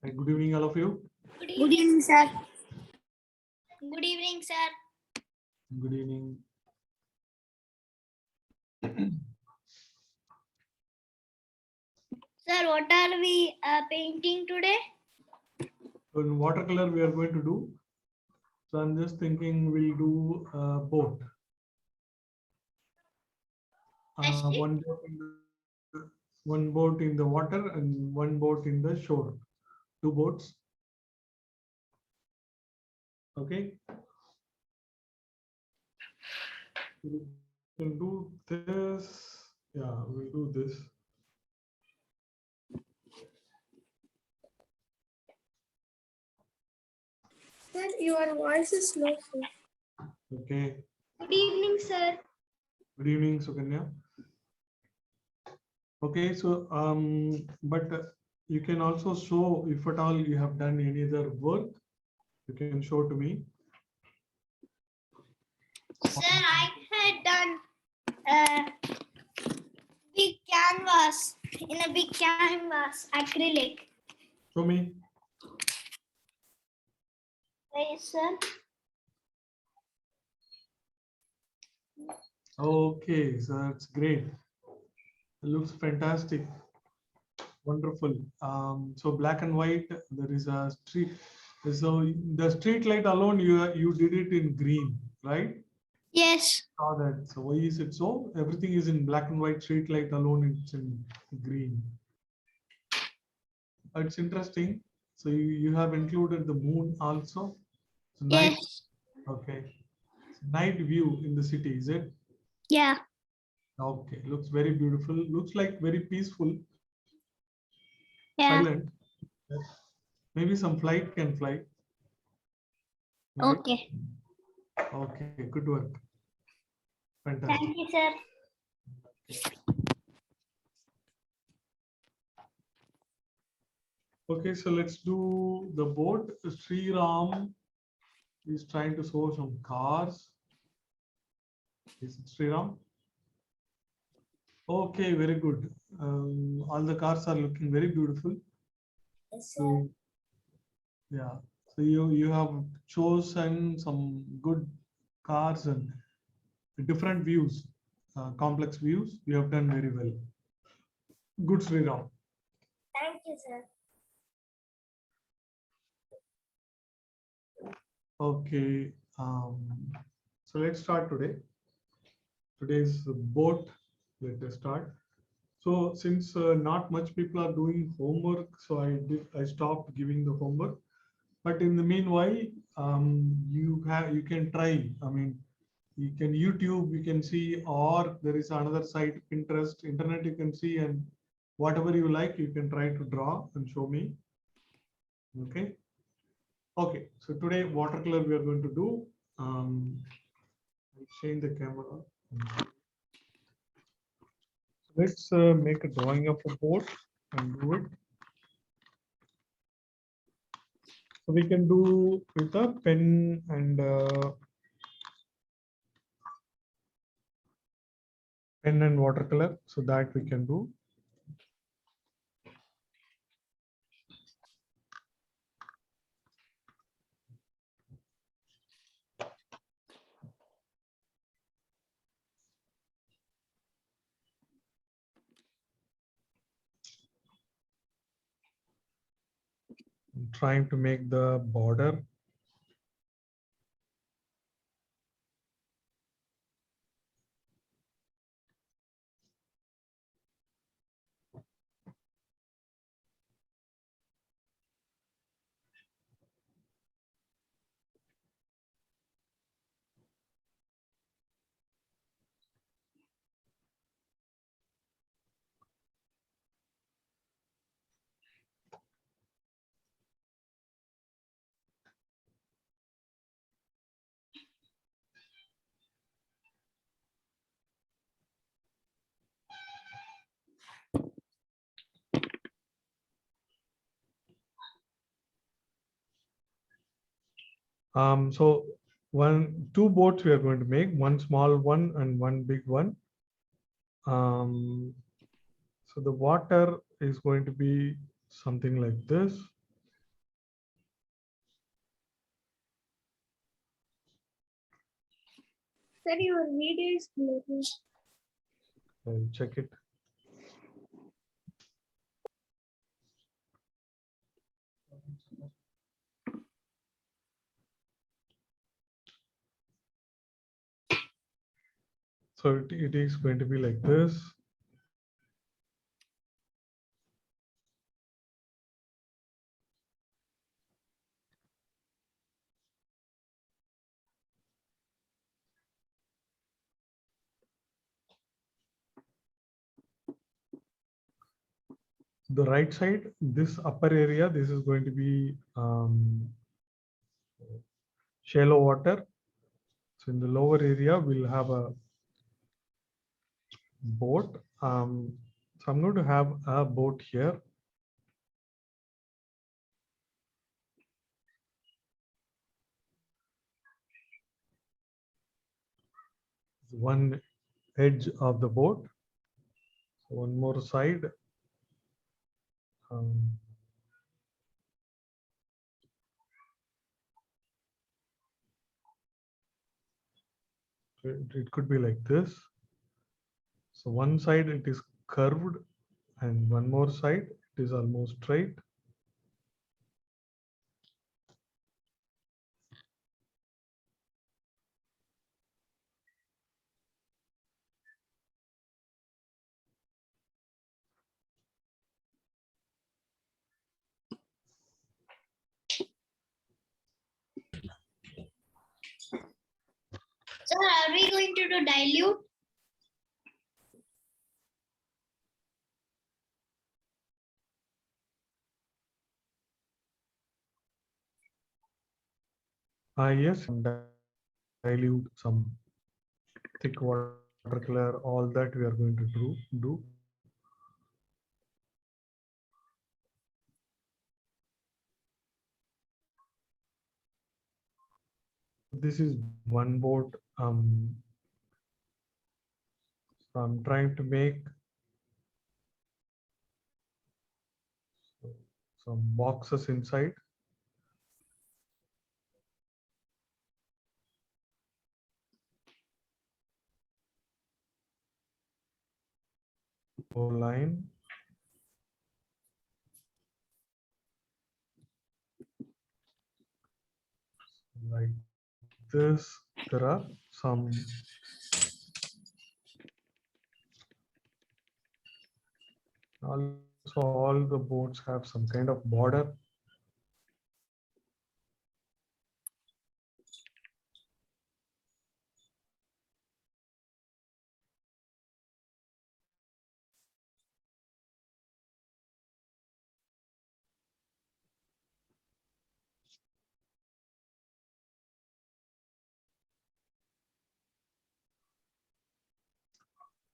Good evening, all of you. Good evening, sir. Good evening, sir. Good evening. Sir, what are we painting today? So in watercolor, we are going to do. So I'm just thinking we'll do a boat. One boat in the water and one boat in the shore. Two boats. Okay. We can do this. Yeah, we'll do this. Sir, your voice is low, sir. Okay. Good evening, sir. Good evening, Sukanya. Okay, so but you can also show if at all you have done any other work, you can show to me. Sir, I had done big canvas in a big canvas acrylic. Show me. Yes, sir. Okay, so that's great. It looks fantastic. Wonderful. So black and white, there is a street. So the street light alone, you did it in green, right? Yes. Saw that. So why is it so? Everything is in black and white. Street light alone, it's in green. It's interesting. So you have included the moon also. So night. Yes. Okay. So night view in the city, is it? Yeah. Okay. Looks very beautiful. Looks like very peaceful. Yeah. Silent. Yes. Maybe some flight can fly. Right? Okay. Okay. Good work. Fantastic. Thank you, sir. Okay, so let's do the boat. Sri Ram is trying to show some cars. Is it Sri Ram? Okay, very good. All the cars are looking very beautiful. Yes, So, yeah. So you have chosen some good cars and different views, complex views. You have done very well. Good, Sri Ram. Thank you, sir. Okay. So let's start today. Today's boat. Let us start. So since not much people are doing homework, so I stopped giving the homework. But in the meanwhile, you can try. I mean, you can YouTube, you can see, or there is another site, Pinterest, internet. You can see, and whatever you like, you can try to draw and show me. Okay. Okay. So today watercolor we are going to do. I'll change the camera. Let's make a drawing of a boat and do it. So we can do with a pen and watercolor. So that we can do. I'm trying to make the border. So two boats we are going to make, one small one and one big one. So the water is going to be something like this. Sir, your video is blurry. I'll check it. So it is going to be like this. The right side, this upper area, this is going to be shallow water. So in the lower area, we'll have a boat. So I'm going to have a boat here. One edge of the boat. So one more side. Um, it could be like this. So one side it is curved and one more side it is almost straight. Sir, are we going to do dilute? Yes, dilute some thick watercolor, all that we are going to do. This is one boat. I'm trying to make some boxes inside. Line. Like this, there are some also all the boats have some kind of border.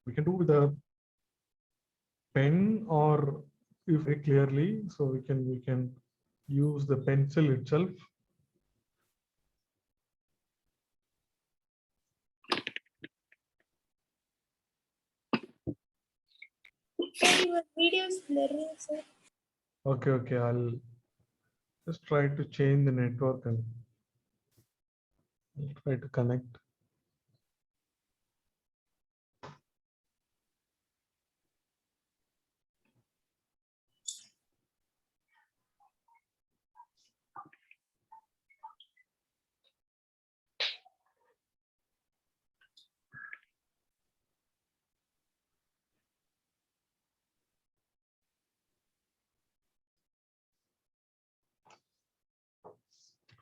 We can do with a pen or if very clearly, so we can use the pencil itself. Sir, your video is blurry, sir. Okay, I'll just try to change the network and I'll try to connect.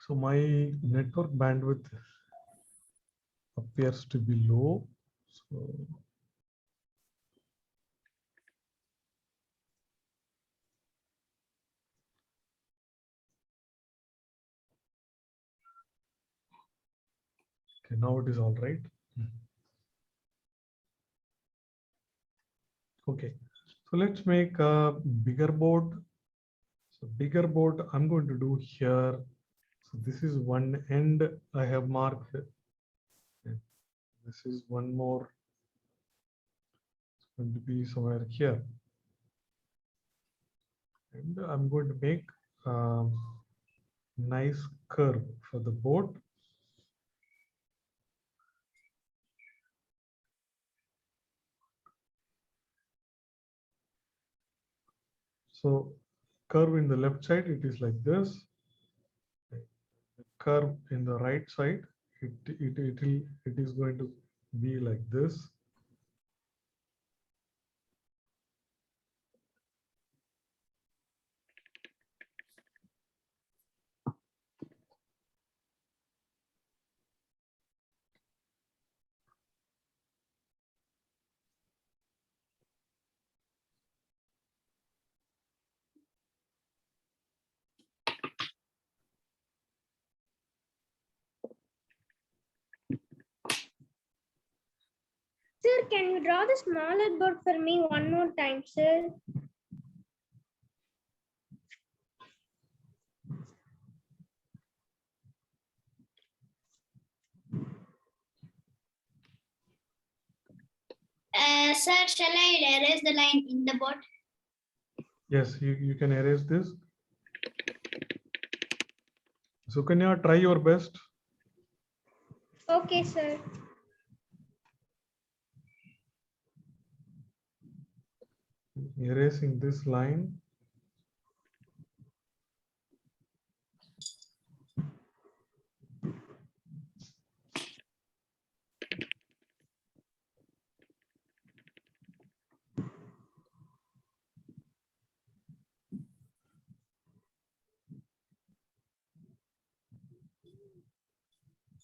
So my network bandwidth appears to be low. So okay, now it is all right. Okay, so let's make a bigger board. So bigger board I'm going to do here. So this is one end I have marked. This is one more. It's going to be somewhere here. And I'm going to make a nice curve for the board. So curve in the left side, it is like this. Curve in the right side, it is going to be like this. Sir, can you draw the smaller board for me one more time, sir? Sir, shall I erase the line in the board? Yes, you can erase this. Sukanya, try your best. Okay, sir. Erasing this line.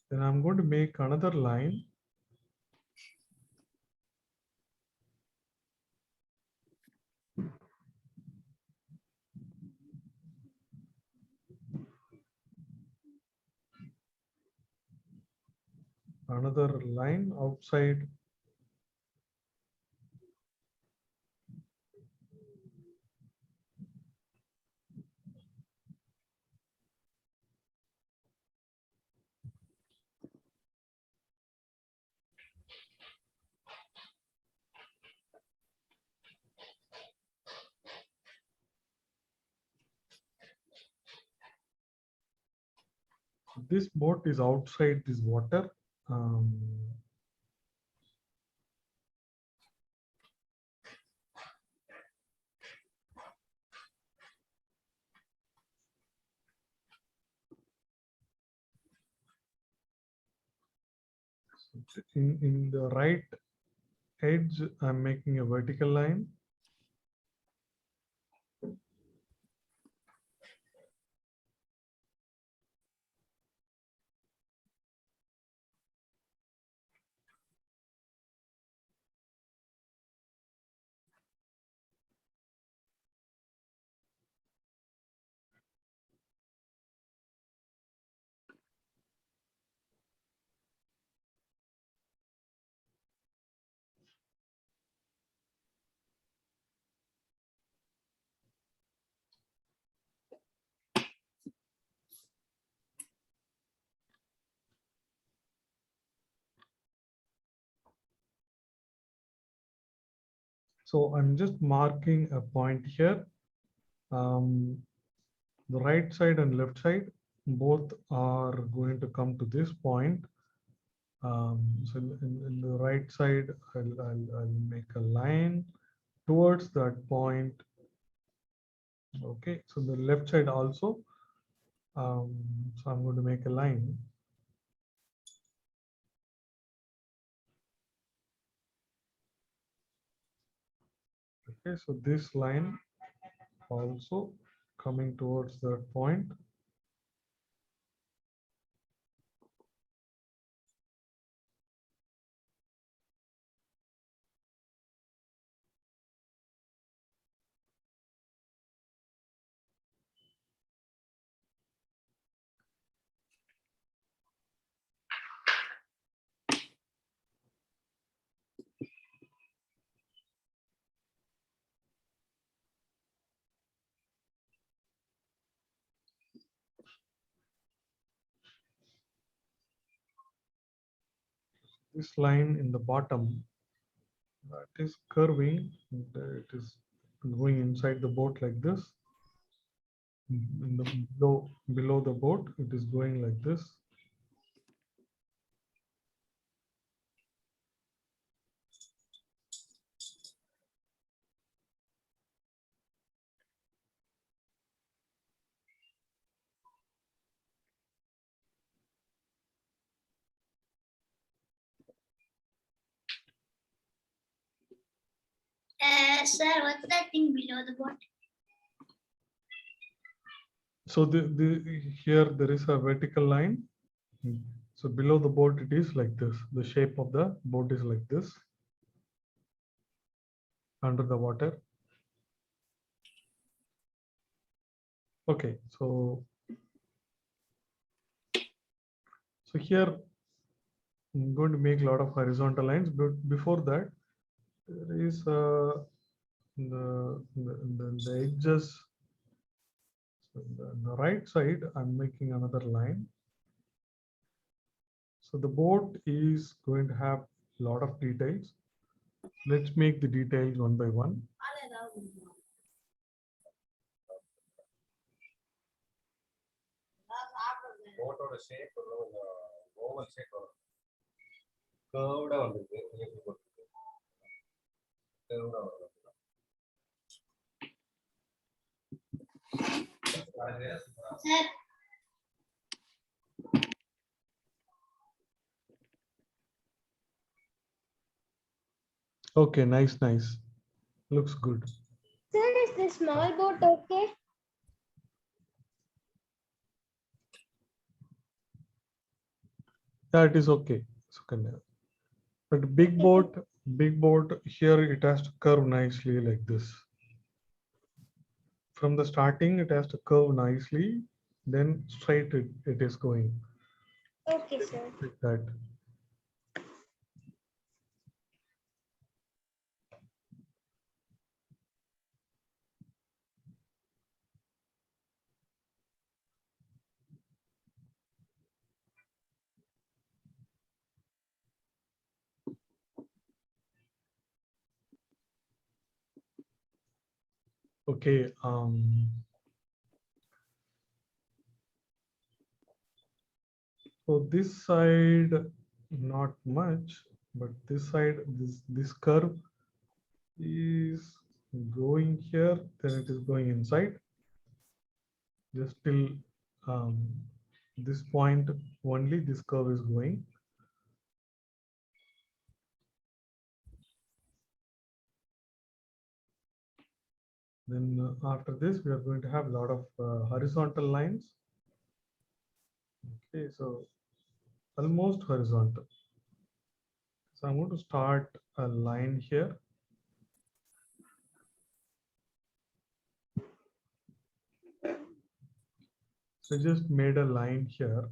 Then I'm going to make another line. Another line outside. This boat is outside this water. In the right edge, I'm making a vertical line. So I'm just marking a point here. The right side and left side both are going to come to this point. So in the right side, I'll make a line towards that point. Okay, so the left side also. So I'm going to make a line. Okay, so this line also coming towards that point. This line in the bottom, that is curving, it is going inside the boat like this. In the below the boat, it is going like this. Sir, what's that thing below the boat? So here there is a vertical line. So below the boat it is like this. The shape of the boat is like this under the water. Okay, so here I'm going to make a lot of horizontal lines, but before that there is the edges. So on the right side I'm making another line. So the boat is going to have a lot of details. Let's make the details one by one. boat shape oval shape curved வந்திருக்கு Sir. Okay, nice. Looks good. Sir, is the small boat okay? Yeah, it is okay. Sukanya. But big boat here it has to curve nicely like this. From the starting it has to curve nicely, then straight it is going. Okay, sir. Like that. Okay. So this side not much, but this side this curve is going here, then it is going inside. Just till this point only this curve is going. Then after this we are going to have a lot of horizontal lines. Okay, so almost horizontal. So I'm going to start a line here. So I just made a line here.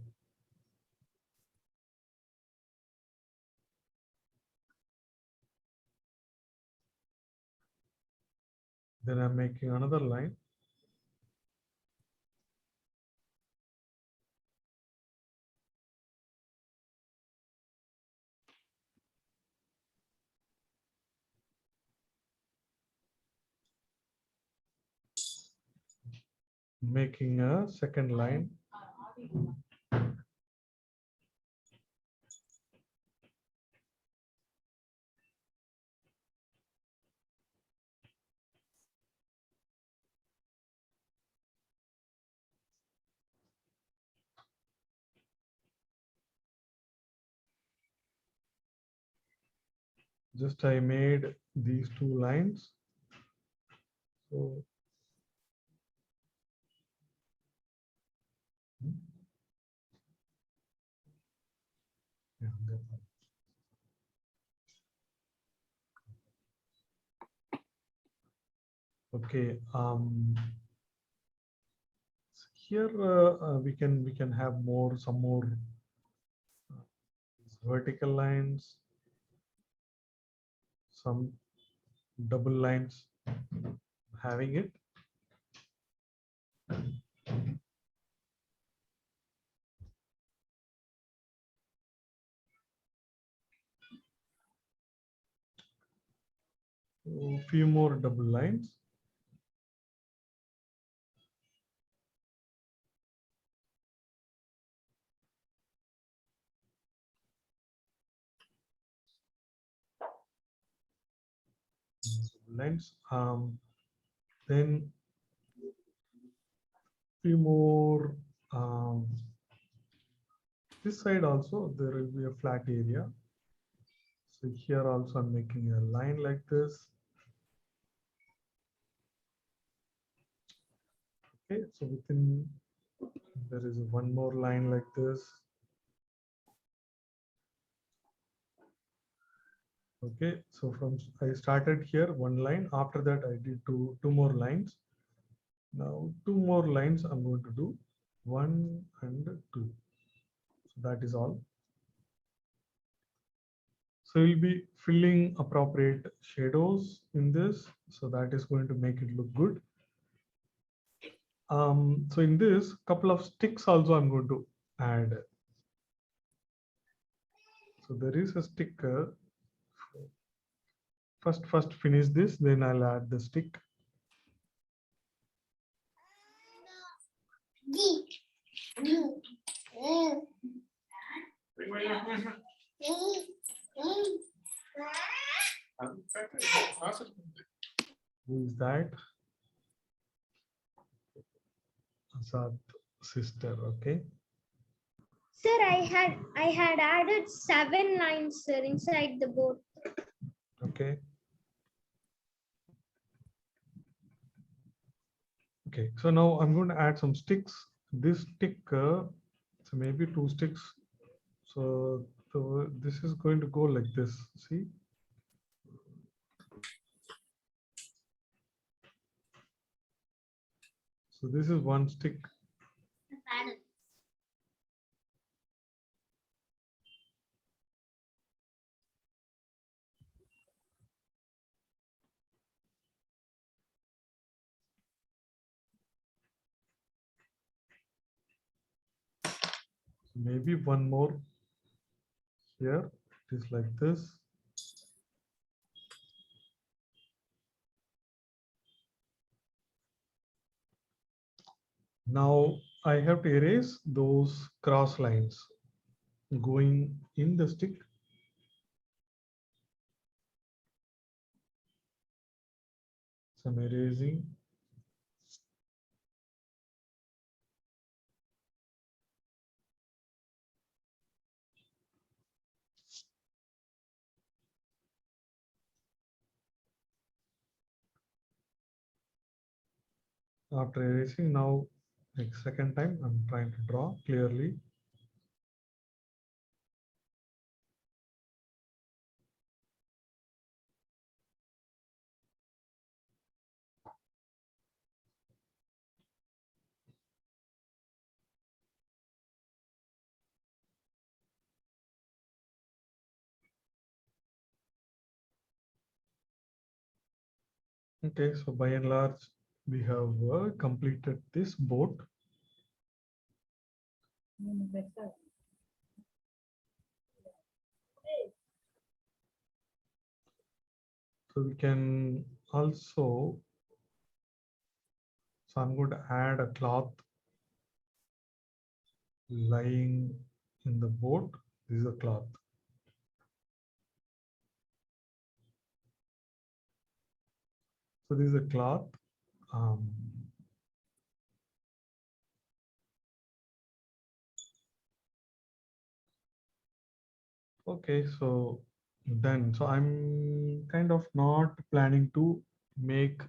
Then I'm making another line. Making a second line. Just I made these two lines. So yeah, that's all. Okay. Here we can have some more vertical lines, some double lines having it. A few more double lines. Lines. Then few more. This side also there will be a flat area. So here also I'm making a line like this. Okay, so within there is one more line like this. Okay, so from I started here one line. After that, I did two more lines. Now two more lines I'm going to do, 1 and 2. So that is all. So we'll be filling appropriate shadows in this. So that is going to make it look good. So in this, couple of sticks also I'm going to add. So there is a sticker. First finish this, then I'll add the stick. Who is that? Azad sister. Okay. Sir, I had added 7 lines, sir, inside the boat. Okay. Okay. So now I'm going to add some sticks. This stick, so maybe 2 sticks. So this is going to go like this. See. So this is one stick. Maybe one more here. It is like this. Now I have to erase those cross lines going in the stick. So I'm erasing. After erasing, now like second time I'm trying to draw clearly. Okay, so by and large, we have completed this boat. So we can also, so I'm going to add a cloth lying in the boat. This is a cloth. So this is a cloth. Okay, so then, so I'm kind of not planning to make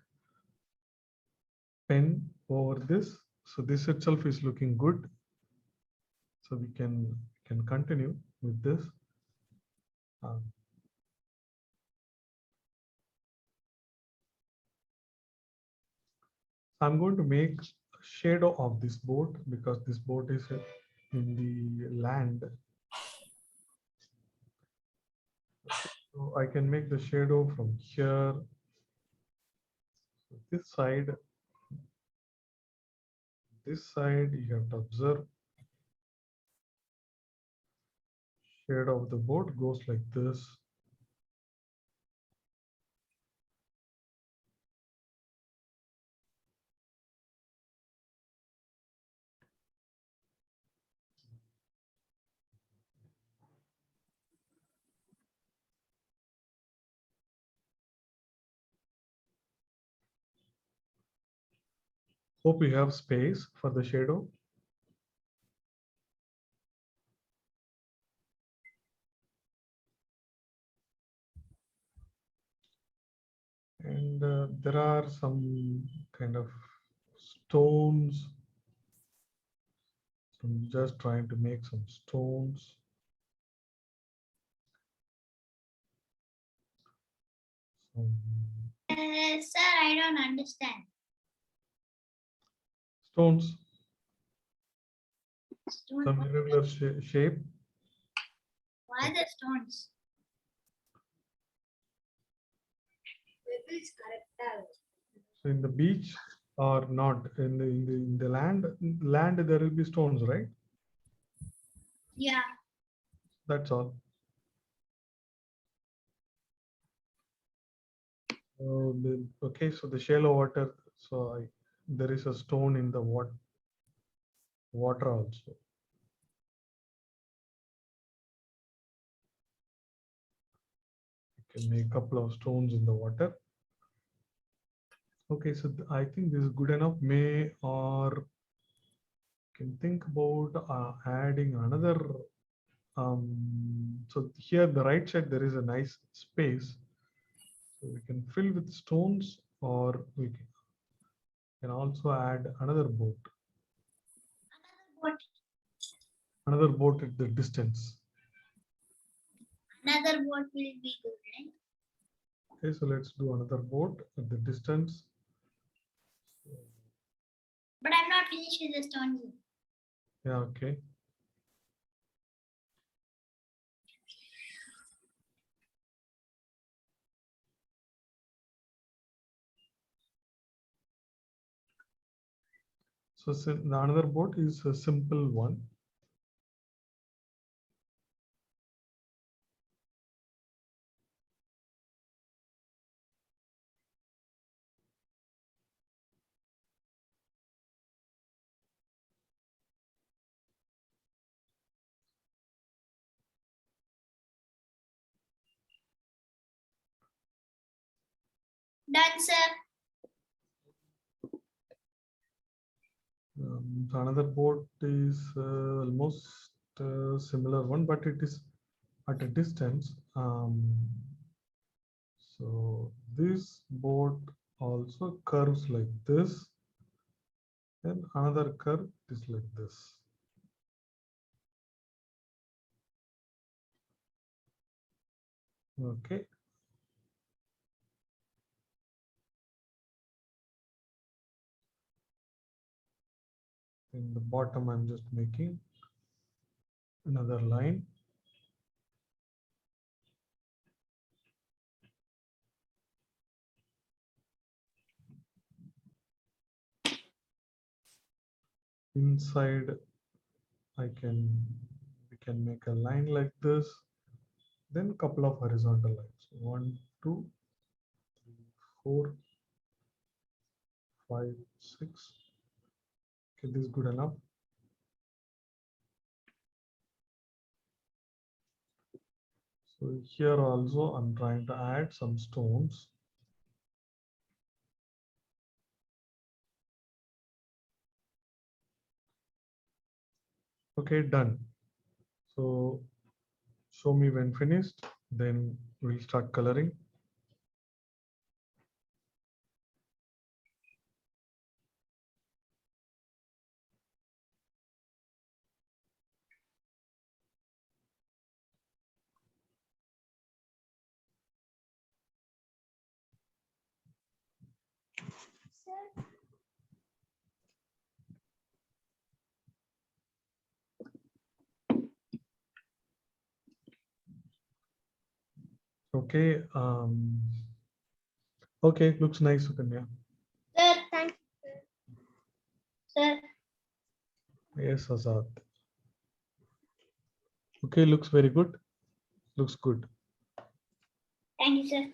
pen over this. So this itself is looking good. So we can continue with this. I'm going to make a shadow of this boat because this boat is in the land. So I can make the shadow from here. So this side you have to observe. Shadow of the boat goes like this. Hope you have space for the shadow. And there are some kind of stones. So I'm just trying to make some stones. Sir, I don't understand. Stones, Stone. some irregular shape. Why the stones? So in the beach or not in the land there will be stones, right? Yeah. That's all. Okay, so the shallow water. So there is a stone in the water also. You can make a couple of stones in the water. Okay, so I think this is good enough. May or can think about adding another. So here the right side there is a nice space. So we can fill with stones, or we can also add another boat. What? Another boat at the distance. Another boat will be good, right? Okay, so let's do another boat at the distance. But I'm not finished with the stones. Yeah, okay. So the another boat is a simple one. Done, sir. The another boat is almost similar one, but it is at a distance. So this boat also curves like this, and another curve is like this. Okay. In the bottom, I'm just making another line. Inside, we can make a line like this, then a couple of horizontal lines. 1, 2, 3, 4, 5, 6. Okay, this is good enough. So here also I'm trying to add some stones. Okay, done. So show me when finished, then we'll start coloring. Sir. Okay. Okay, looks nice, Sukanya. Sir, thank you. Sir. Yes, Azad. Okay, looks very good. Looks good. Thank you, sir.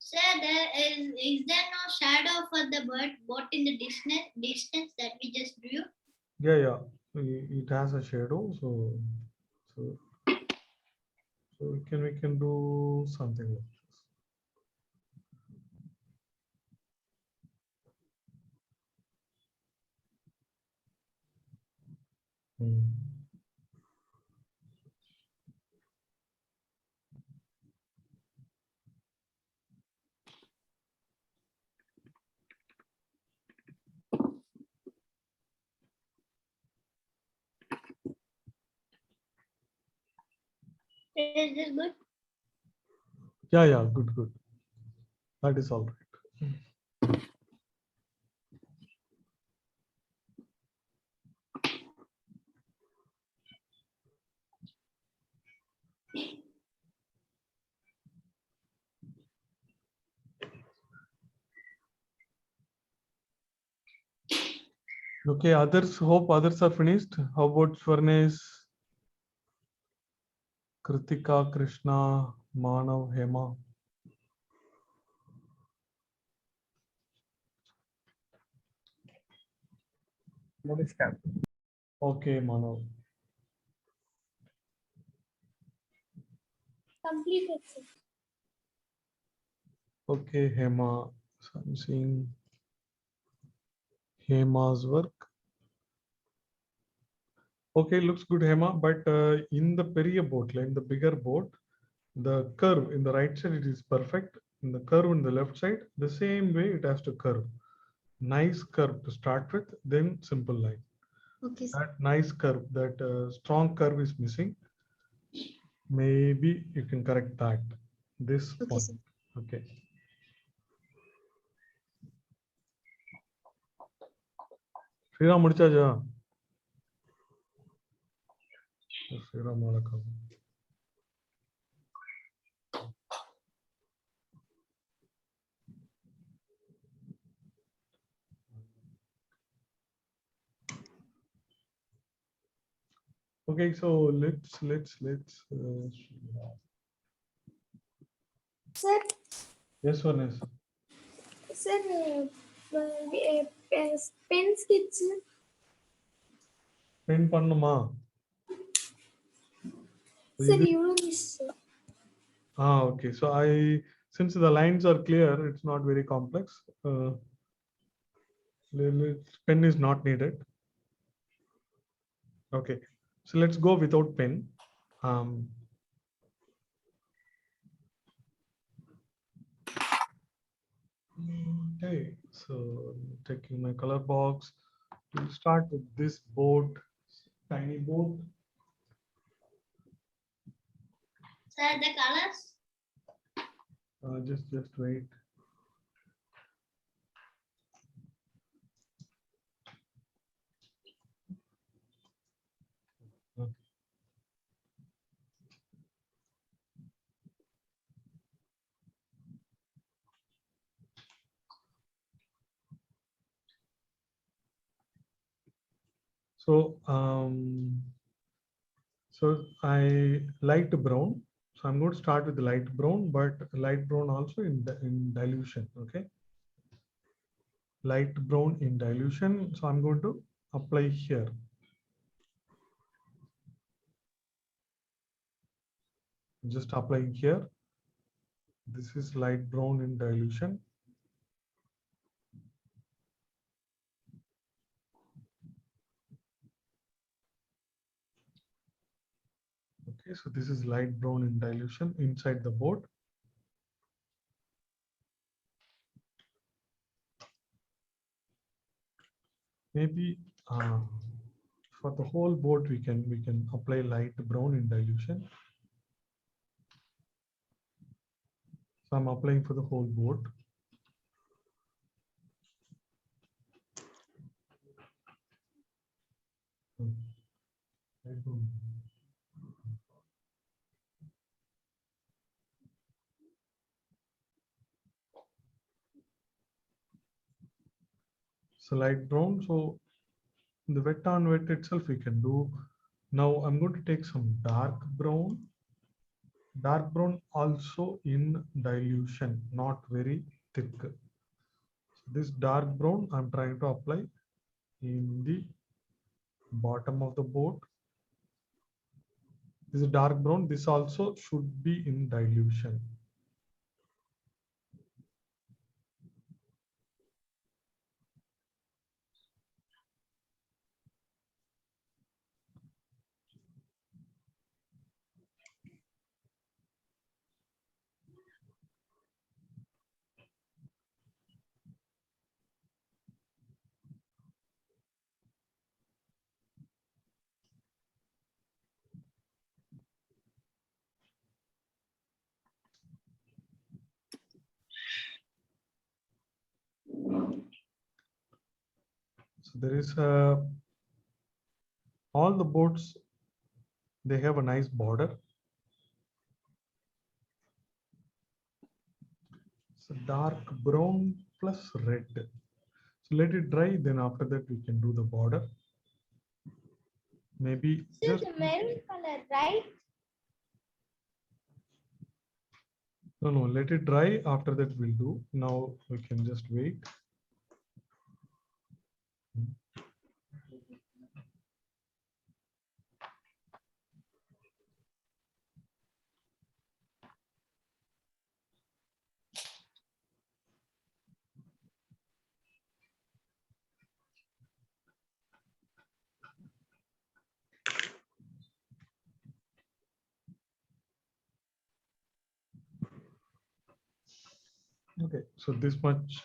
Sir, is there no shadow for the boat in the distance that we just drew? Yeah. It has a shadow, so we can do something like this. Hmm. Is this good? Yeah, good, good. That is all right. Okay, others, hope others are finished. How about Swarnesh, Kritika, Krishna, Manav, Hema? Okay, Manav. Completed. Okay, Hema. So I'm seeing Hema's work. Okay, looks good, Hema. But in the period boat, like in the bigger boat, the curve in the right side it is perfect. In the curve in the left side, the same way it has to curve. Nice curve to start with, then simple line. Okay, sir. That nice curve, that strong curve is missing. Maybe you can correct that. This Okay, one. sir. Okay. Sriram முடிச்சாச்சா? Sriram வணக்கம். Okay, so let's Sir, yes, one is sir, pen skits. pen பண்ணுமா? Sir, you know this. Okay. So since the lines are clear, it's not very complex. Pen is not needed. Okay. So let's go without pen. Okay. So taking my color box, we'll start with this boat, tiny boat. Sir, the colors. Just wait. Okay. So I light brown. So I'm going to start with the light brown, but light brown also in dilution. Okay. Light brown in dilution. So I'm going to apply here. Just applying here. This is light brown in dilution. Okay, so this is light brown in dilution inside the board. Maybe for the whole board we can apply light brown in dilution. So I'm applying for the whole board. So light brown. So the wet on wet itself we can do. Now I'm going to take some dark brown. Dark brown also in dilution, not very thick. So this dark brown I'm trying to apply in the bottom of the board. This is dark brown. This also should be in dilution. So there is all the boards, they have a nice border. So dark brown plus red. So let it dry, then after that we can do the border. Maybe This just is the maroon color, right? no, let it dry. After that we'll do. Now we can just wait. Okay, so this much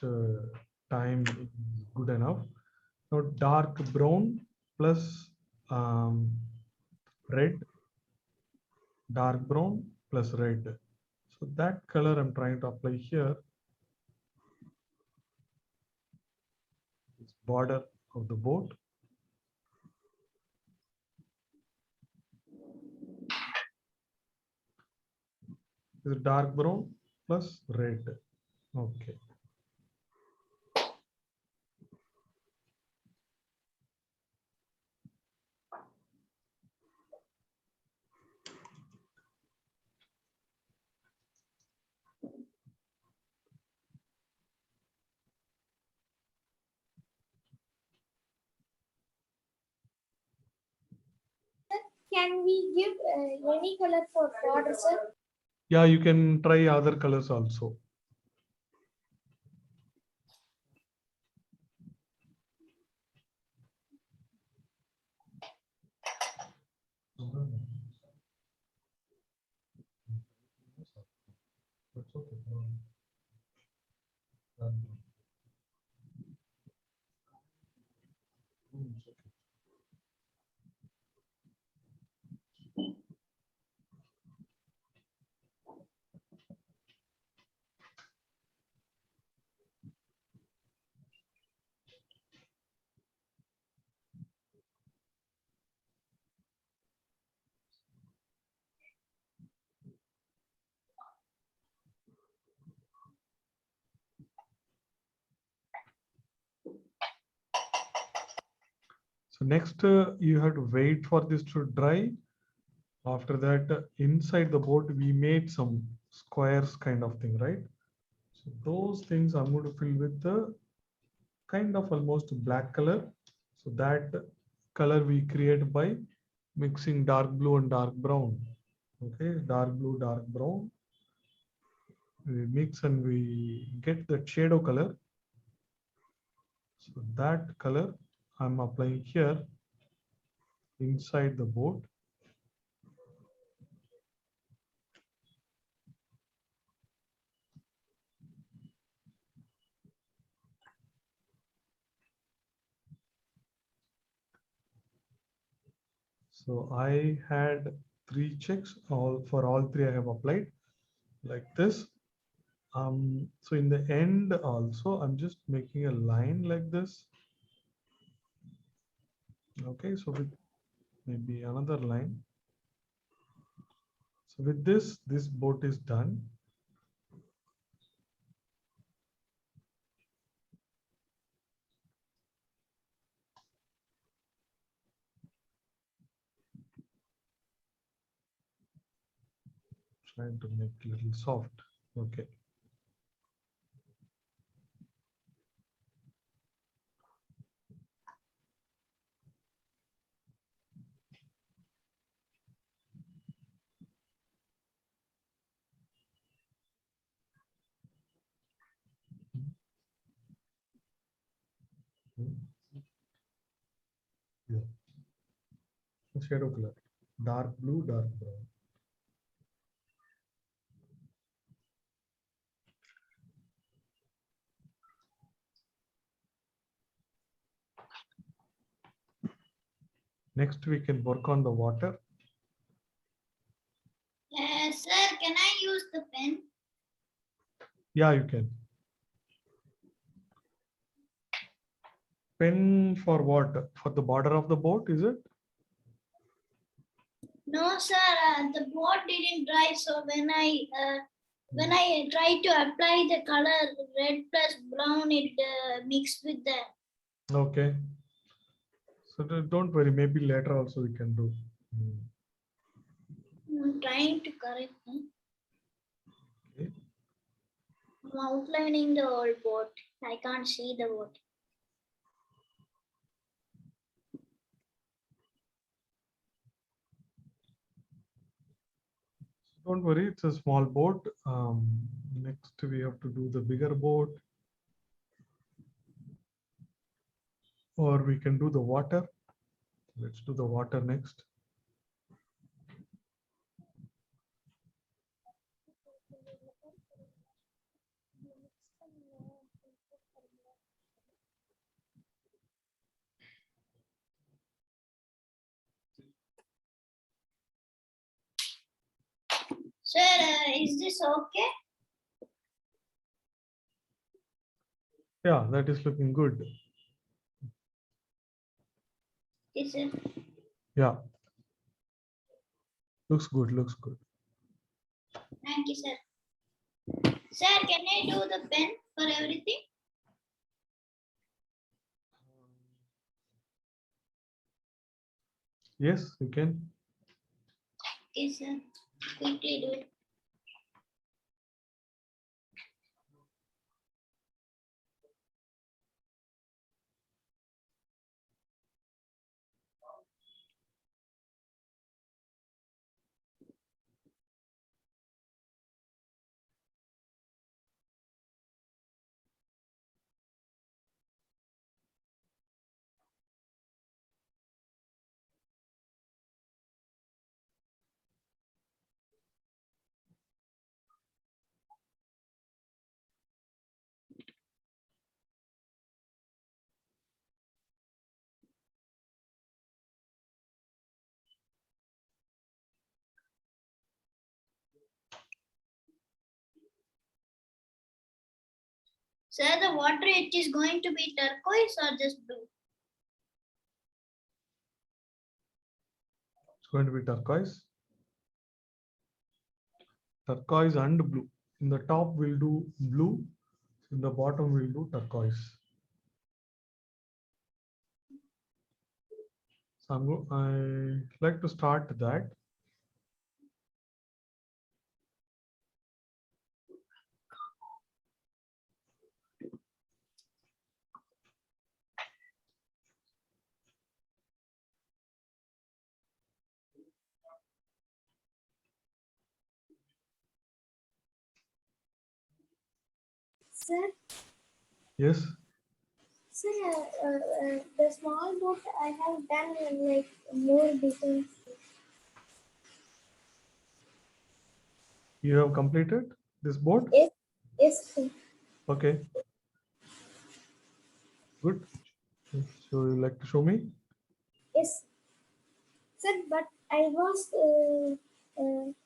time is good enough. Now dark brown plus red, dark brown plus red. So that color I'm trying to apply here. This border of the boat. Is dark brown plus red. Okay. Can we give any color for border, sir? Yeah, you can try other colors also. That's okay. It's okay. So next, you have to wait for this to dry. After that, inside the boat, we made some squares kind of thing, right? So those things I'm going to fill with the kind of almost black color. So that color we create by mixing dark blue and dark brown. Okay, dark blue, dark brown. We mix and we get the shadow color. So that color I'm applying here inside the boat. So I had 3 checks, all for all 3 I have applied like this. So in the end also, I'm just making a line like this. Okay, so with maybe another line. So with this boat is done. Trying to make it a little soft. Okay. Yeah. Shadow color, dark blue, dark brown. Next, we can work on the water. Sir, can I use the pen? Yeah, you can. pen for what? For the border of the boat, is it? No, sir. The boat didn't dry, so when I tried to apply the color red plus brown, it mixed with the. Okay. So don't worry. Maybe later also we can do. I'm trying to correct. Okay. I'm outlining the whole boat. I can't see the boat. Don't worry. It's a small boat. Next we have to do the bigger boat. Or we can do the water. Let's do the water next. Sir, is this okay? Yeah, that is looking good. Yes, sir. Yeah. Looks good. Looks good. Thank you, sir. Sir, can I do the pen for everything? Yes, you can. Yes, sir. Quickly do it. Sir, the water it is going to be turquoise or just blue? It's going to be turquoise. Turquoise and blue. In the top we'll do blue. In the bottom we'll do turquoise. So I like to start that. Sir, Yes. sir, the small boat I have done like more details. You have completed this board? Yes, yes, sir. Okay. Good. So you like to show me? Yes, sir. But I was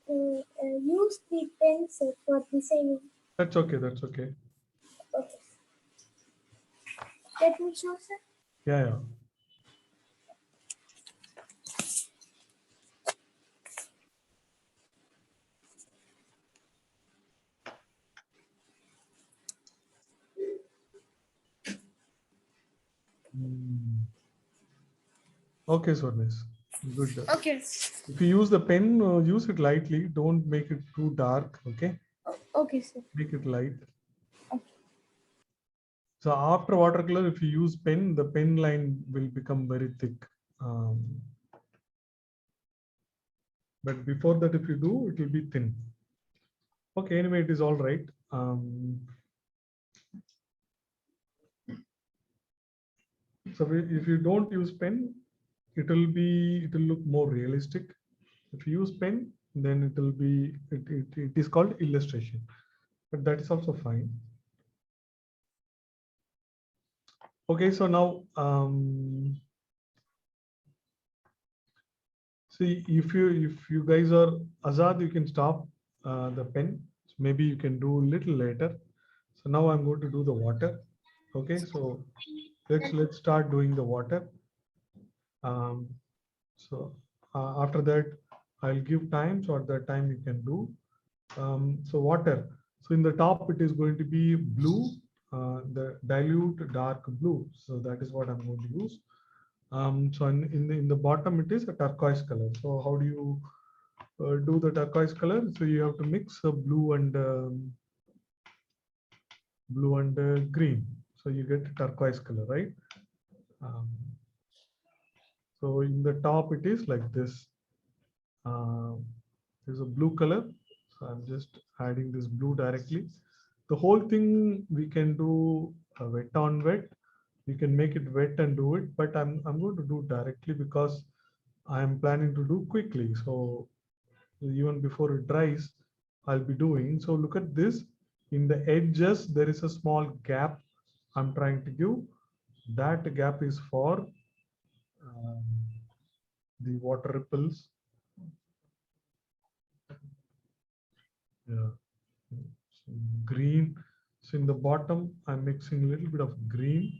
use the pencil for designing. That's okay. That's okay. Okay. Let me show, sir. Yeah, yeah. Okay, so nice. Good. Okay. If you use the pen, use it lightly. Don't make it too dark. Okay. Okay, sir. Make it light. Okay. So after watercolor, if you use pen, the pen line will become very thick. But before that, if you do, it will be thin. Okay, anyway, it is all right. So if you don't use pen, it will look more realistic. If you use pen, then it is called illustration, but that is also fine. Okay, so now see if you guys are Azad, you can stop the pen. So maybe you can do a little later. So now I'm going to do the water. Okay, so let's start doing the water. So after that, I'll give time. So at that time you can do. So water. So in the top it is going to be blue, the dilute dark blue. So that is what I'm going to use. So in the bottom it is a turquoise color. So how do you do the turquoise color? So you have to mix blue and green. So you get turquoise color, right? Um, so in the top it is like this. There's a blue color. So I'm just adding this blue directly. The whole thing we can do wet on wet. You can make it wet and do it, but I'm going to do directly because I'm planning to do quickly. So even before it dries, I'll be doing. So look at this. In the edges, there is a small gap I'm trying to give. That gap is for um, the water ripples. Yeah. So green. So in the bottom, I'm mixing a little bit of green.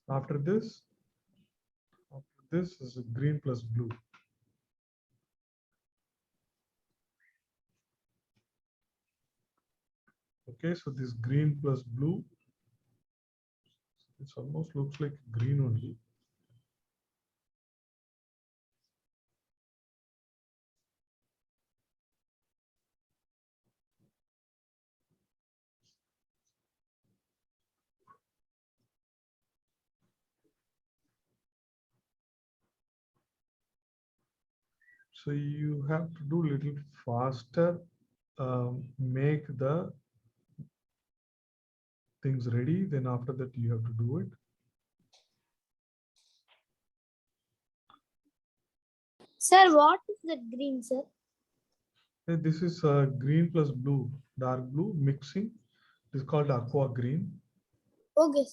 After this is a green plus blue. Okay, so this green plus blue, it almost looks like green only. So you have to do a little faster, make the things ready. Then after that, you have to do it. Sir, what is the green, sir? This is green plus blue, dark blue mixing. It is called aqua green. Okay.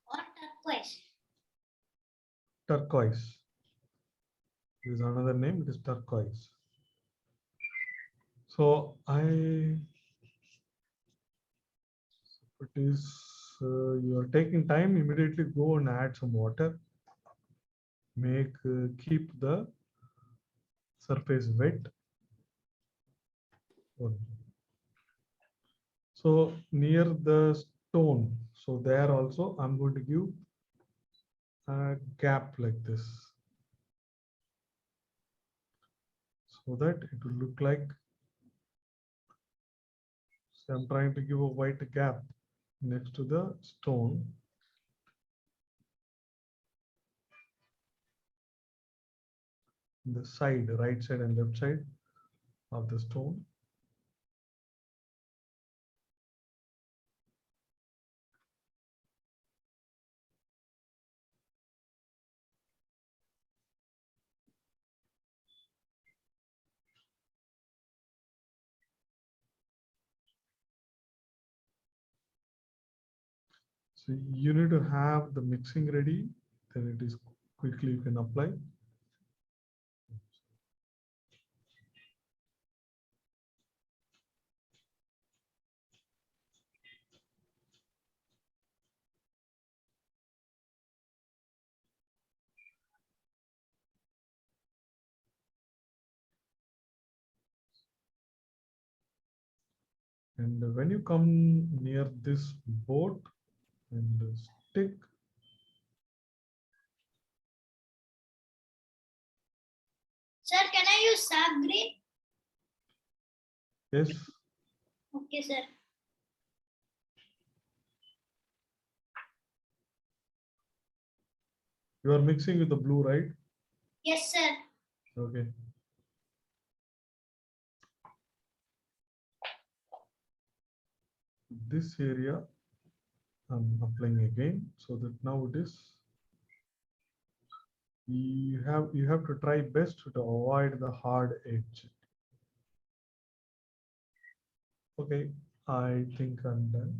What turquoise? Turquoise. There is another name. It is turquoise. So it is you are taking time. Immediately go and add some water. Keep the surface wet. So near the stone, so there also I'm going to give a gap like this, so that it will look like, so I'm trying to give a white gap next to the stone. The side, right side and left side of the stone. So you need to have the mixing ready, then it is quickly you can apply. And when you come near this boat and stick, Sir, can I use sap green? yes, Okay, sir. you are mixing with the blue, right? Yes, sir. Okay. This area I'm applying again, so that now it is, you have to try best to avoid the hard edge. Okay, I think I'm done.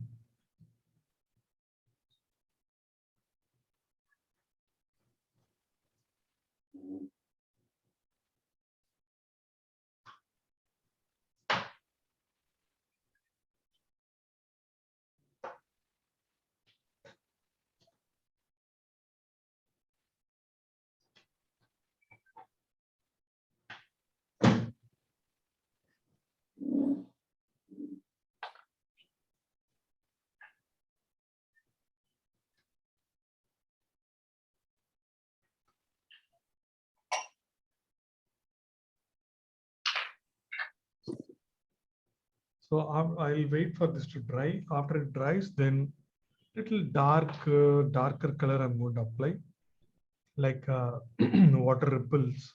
So I'll wait for this to dry. After it dries, then little darker color I'm going to apply, like water ripples.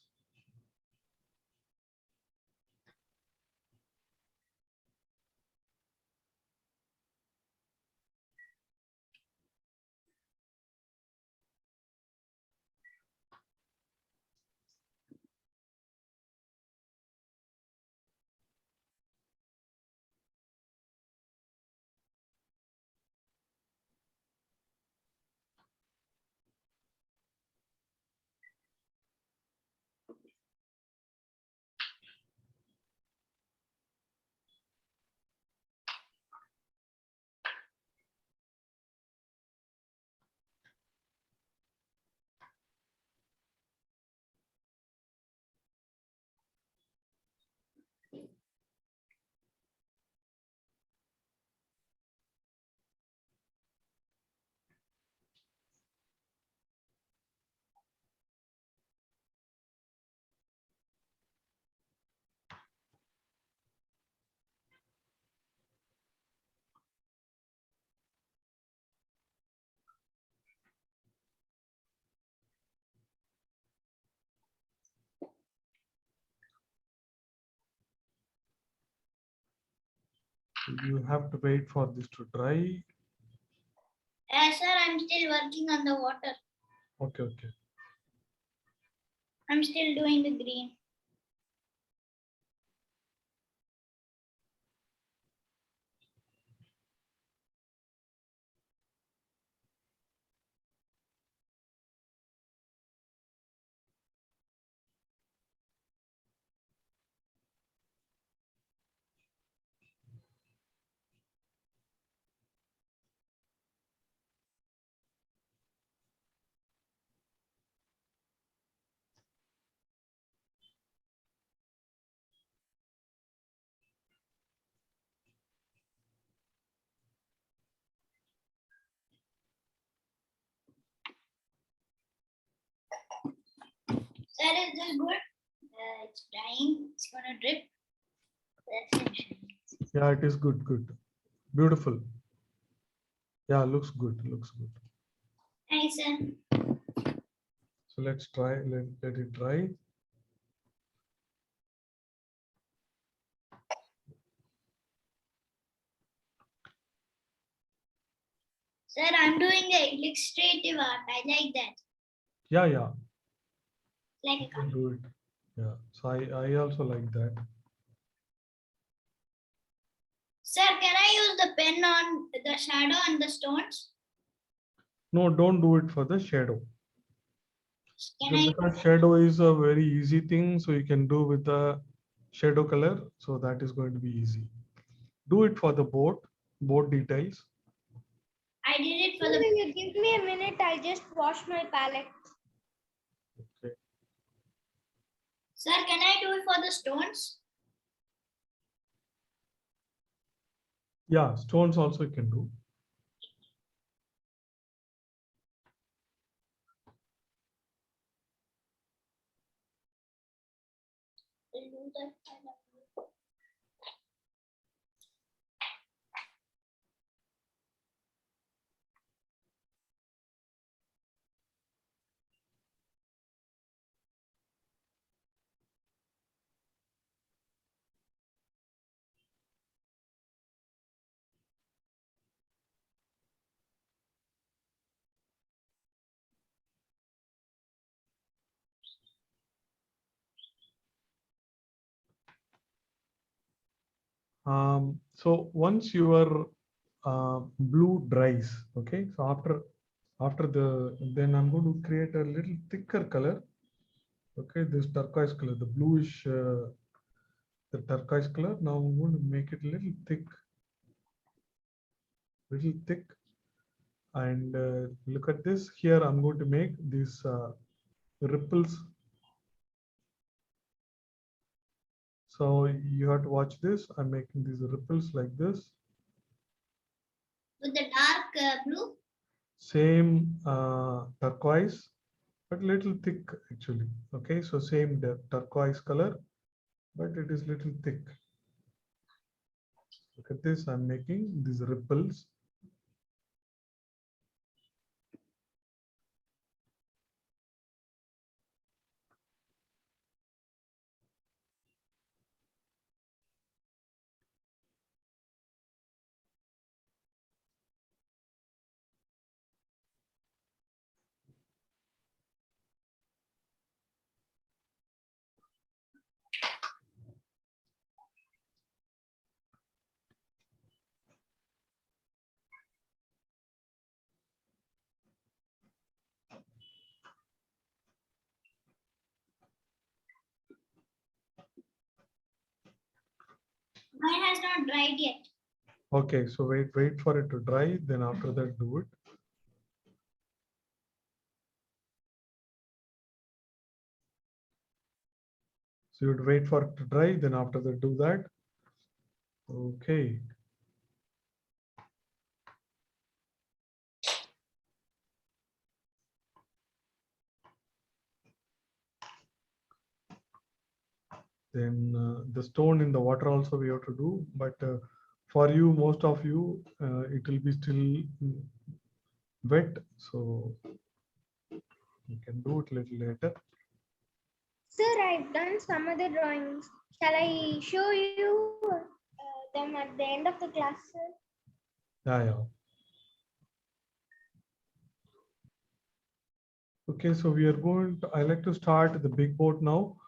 You have to wait for this to dry. Sir, I'm still working on the water. Okay, okay. I'm still doing the green. Sir, is this good? It's drying. It's gonna drip. That's it. Yeah, it is good, good. Beautiful. Yeah, looks good, looks good. Thanks, sir. So let's try, let it dry. Sir, I'm doing the illustrative art. I like that. Yeah, yeah, Like you a can do it. Yeah, so I also like that. Sir, can I use the pen on the shadow and the stones? No, don't do it for the shadow. Can I? Because shadow is a very easy thing, so you can do with the shadow color. So that is going to be easy. Do it for the board details. I did it for the. Will you give me a minute? I'll just wash my palette. Okay. Sir, can I do it for the stones? Yeah, stones also you can do. I'll do that. So once your blue dries, okay. So after then I'm going to create a little thicker color. Okay, this turquoise color, the bluish, the turquoise color. Now I'm going to make it a little thick. And look at this. Here I'm going to make these ripples. So you have to watch this. I'm making these ripples like this. With the dark blue? Same turquoise, but little thick actually. Okay, so same turquoise color, but it is little thick. Look at this, I'm making these ripples. Mine has not dried yet. Okay, so wait for it to dry, then after that do it. So you'd wait for it to dry, then after that do that. Okay. Then the stone in the water also we have to do, but for you, most of you, it will be still wet, so you can do it a little later. Sir, I've done some other drawings. Shall I show you them at the end of the class, sir? Yeah. Okay, so we are going to, I like to start the big boat now.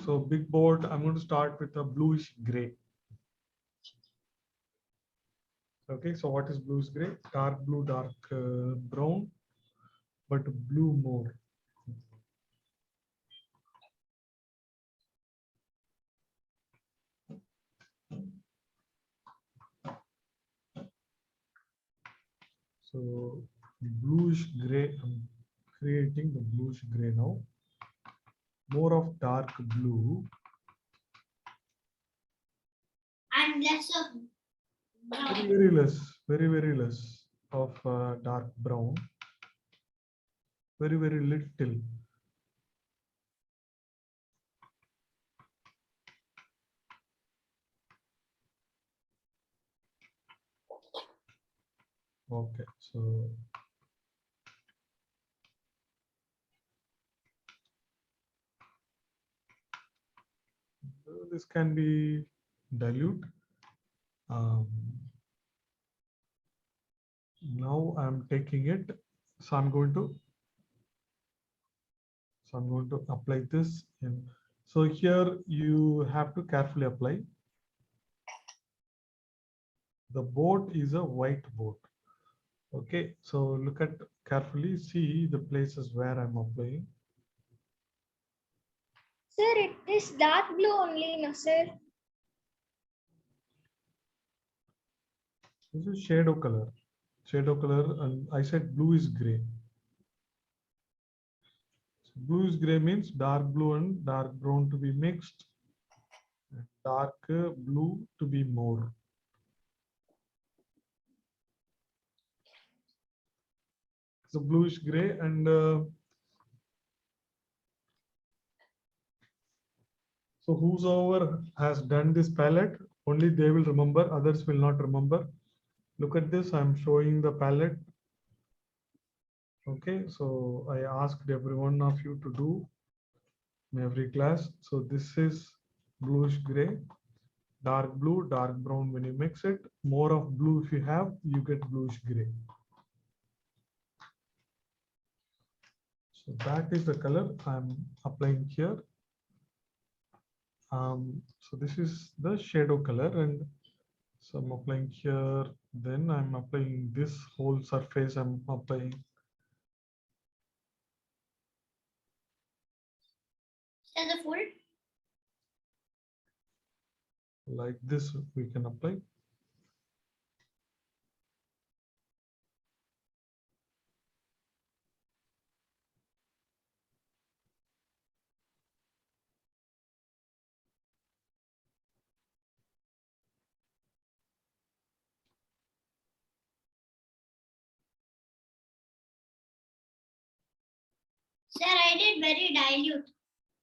So big board, I'm going to start with a bluish gray. Okay, so what is bluish gray? Dark blue, dark brown, but blue more. So bluish gray, I'm creating the bluish gray now. More of dark blue. And less of brown. Very less of dark brown. Very little. Okay, so this can be dilute. Now I'm taking it, so I'm going to apply this in. So here you have to carefully apply. The boat is a white boat. Okay, so look at carefully, see the places where I'm applying. Sir, it is dark blue only, no, sir? This is shadow color. Shadow color, and I said blue is gray. So blue is gray means dark blue and dark brown to be mixed. And dark blue to be more. So bluish gray, and so whosoever has done this palette, only they will remember, others will not remember. Look at this, I'm showing the palette. Okay, so I asked every one of you to do in every class. So this is bluish gray, dark blue, dark brown. When you mix it, more of blue if you have, you get bluish gray. So that is the color I'm applying here. So this is the shadow color, and so I'm applying here. Then I'm applying this whole surface. I'm applying. So the full. Like this, we can apply. Sir, I did very dilute.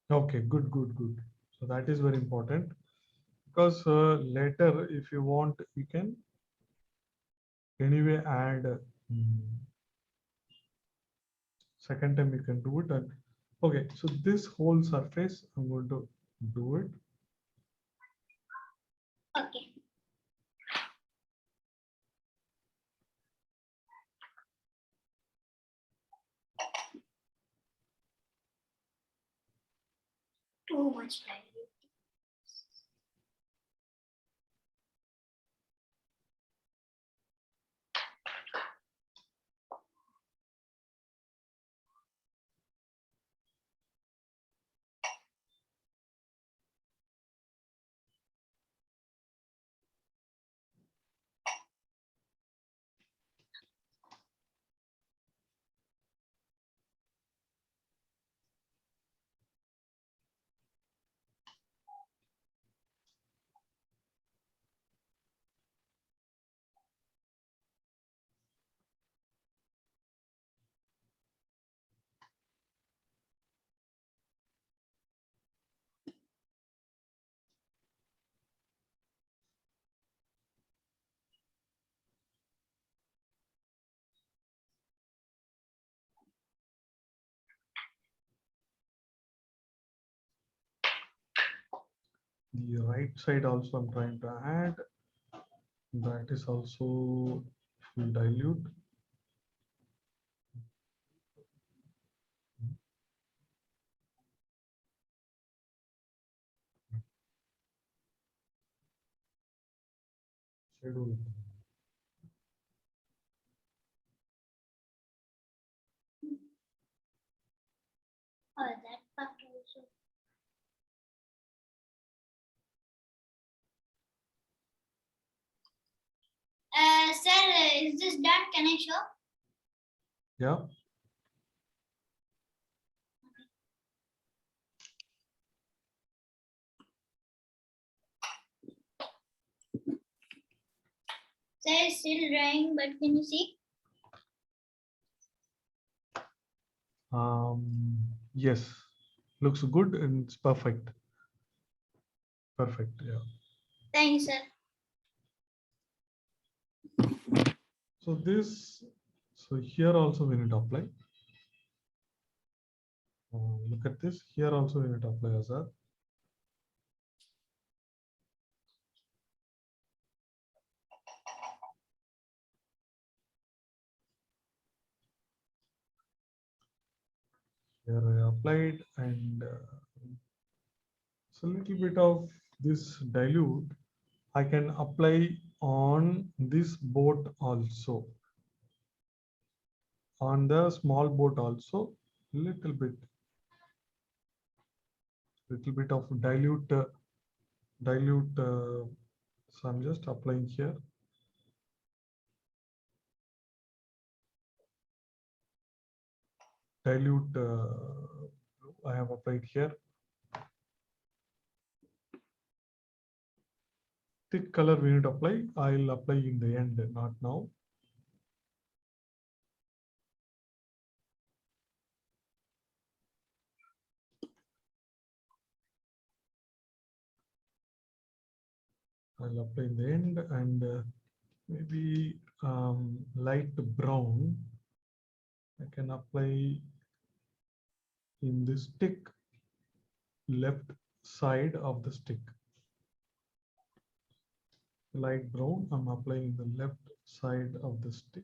Okay, good, good, good. So that is very important because later, if you want, you can anyway add. Second time you can do it. And okay, so this whole surface, I'm going to do it. Okay. Too much time. The right side also I'm trying to add. That is also full dilute. Schedule. That part also. Sir, is this done? Can I show? Yeah. Sir, it's still drying, but can you see? Yes, looks good and it's perfect. Perfect. Yeah. Thank you, sir. So this, so here also we need to apply. Look at this. Here also we need to apply as well. Here I applied, and so a little bit of this dilute I can apply on this boat also. On the small boat also, little bit of dilute. So I'm just applying here. Dilute I have applied here. Thick color we need to apply. I'll apply in the end, not now. I'll apply in the end, and maybe light brown. I can apply in the stick, left side of the stick. Light brown, I'm applying the left side of the stick.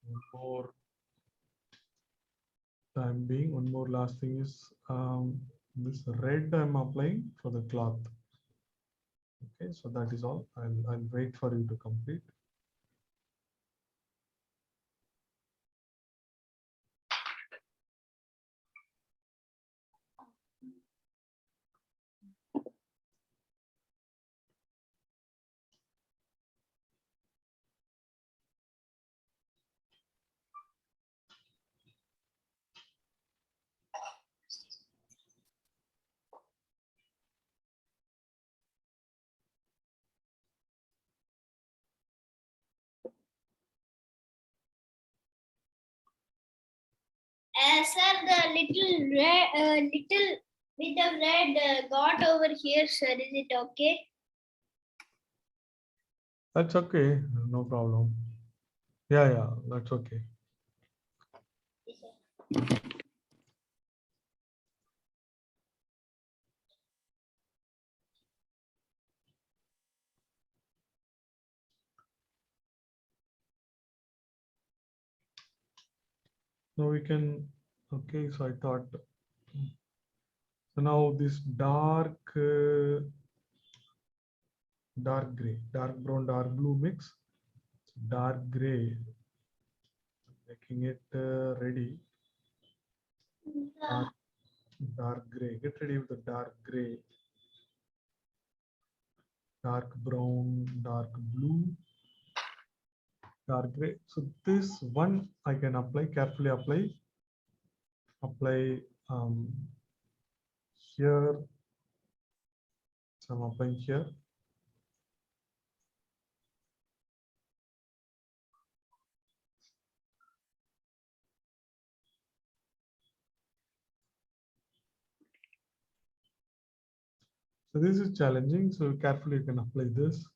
One more time being, one more last thing is this red I'm applying for the cloth. Okay, so that is all. I'll wait for you to complete. Sir, the little red, little bit of red got over here, sir. Is it okay? That's okay, no problem. Yeah, that's okay. Yes, sir. Now we can, okay, so I thought, so now this dark gray, dark brown, dark blue mix, dark gray, making it ready. Dark gray, get ready with the dark gray, dark brown, dark blue, dark gray. So this one I can apply, carefully apply here. So I'm applying here. So this is challenging. So carefully you can apply this.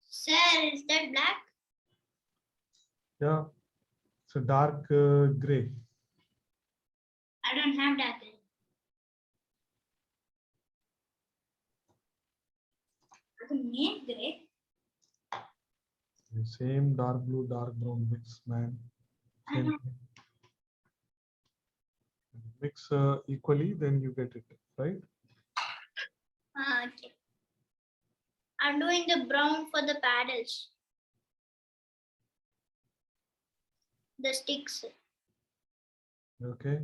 Sir, is that black? Yeah. So dark gray. I don't have that. I can make gray. The same dark blue, dark brown mix, man. Same thing. Mix equally, then you get it, right? Okay. I'm doing the brown for the paddles. The sticks. Okay.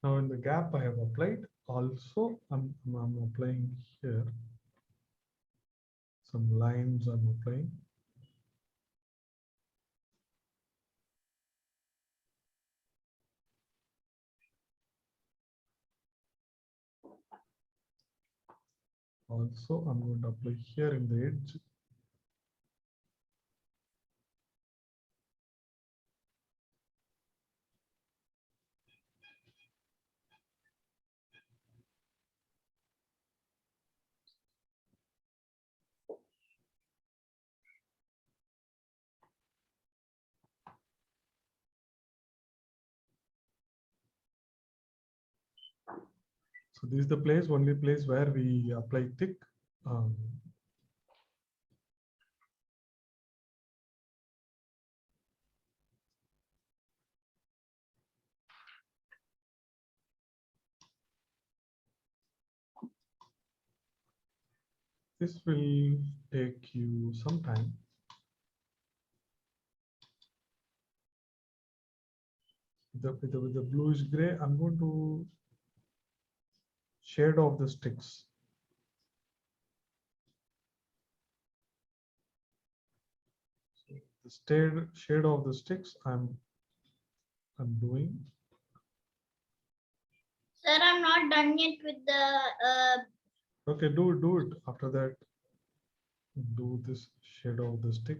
Now in the gap I have applied. Also, I'm applying here. Some lines I'm applying. Also, I'm going to apply here in the edge. So this is the place, only place where we apply thick. This will take you some time. With the bluish gray, I'm going to shade off the sticks. So the shade of the sticks I'm doing. Sir, I'm not done yet with the. Okay, do it. After that, do this shade of the stick.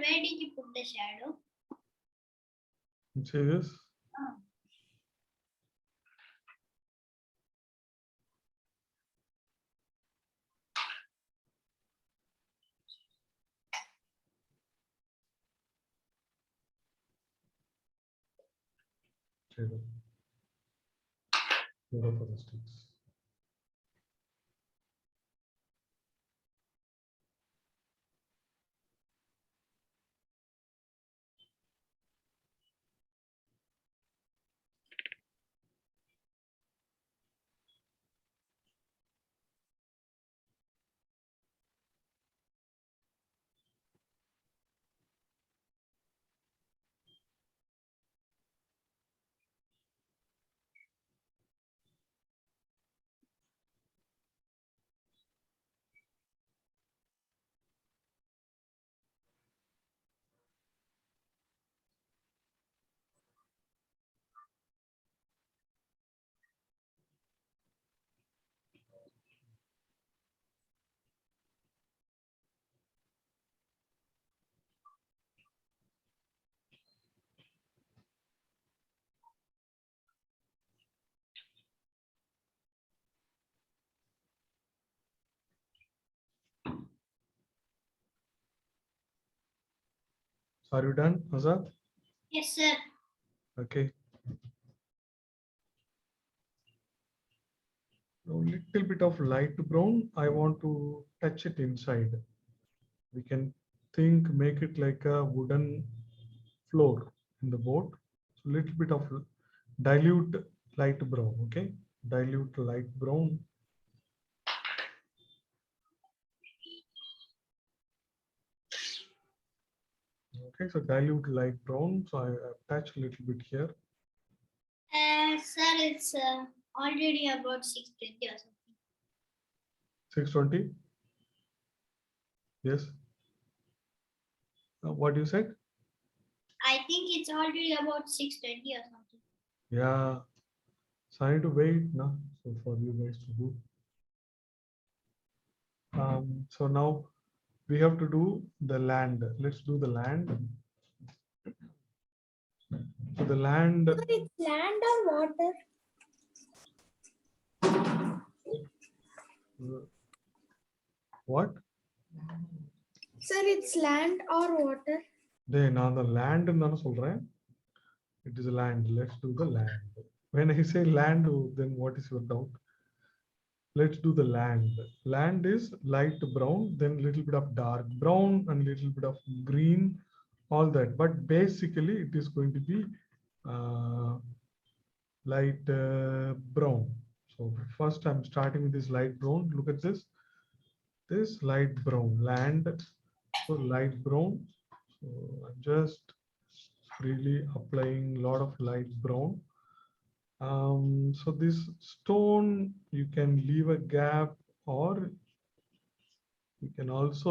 where did you put the shadow? See this? Shadow. Shadow for the sticks. So are you done, Azad? Yes, sir. Okay. A little bit of light brown. I want to touch it inside. We can make it like a wooden floor in the boat. So little bit of dilute light brown. Okay, dilute light brown. Okay, so dilute light brown. So I attach a little bit here. Sir, it's already about 6:20 or something. 620. Yes. What you said? I think it's already about 6:20 or something. Yeah. So I need to wait now. So for you guys to do. So now we have to do the land. Let's do the land. So the land. It's land or water? What? Sir, it's land or water? நான் the land தான சொல்றேன். It is land. Let's do the land. When I say land, then what is your doubt? Let's do the land. Land is light brown, then little bit of dark brown and little bit of green, all that. But basically, it is going to be light brown. So first, I'm starting with this light brown. Look at this. This light brown land. So light brown. So I'm just really applying a lot of light brown. So this stone, you can leave a gap, or you can also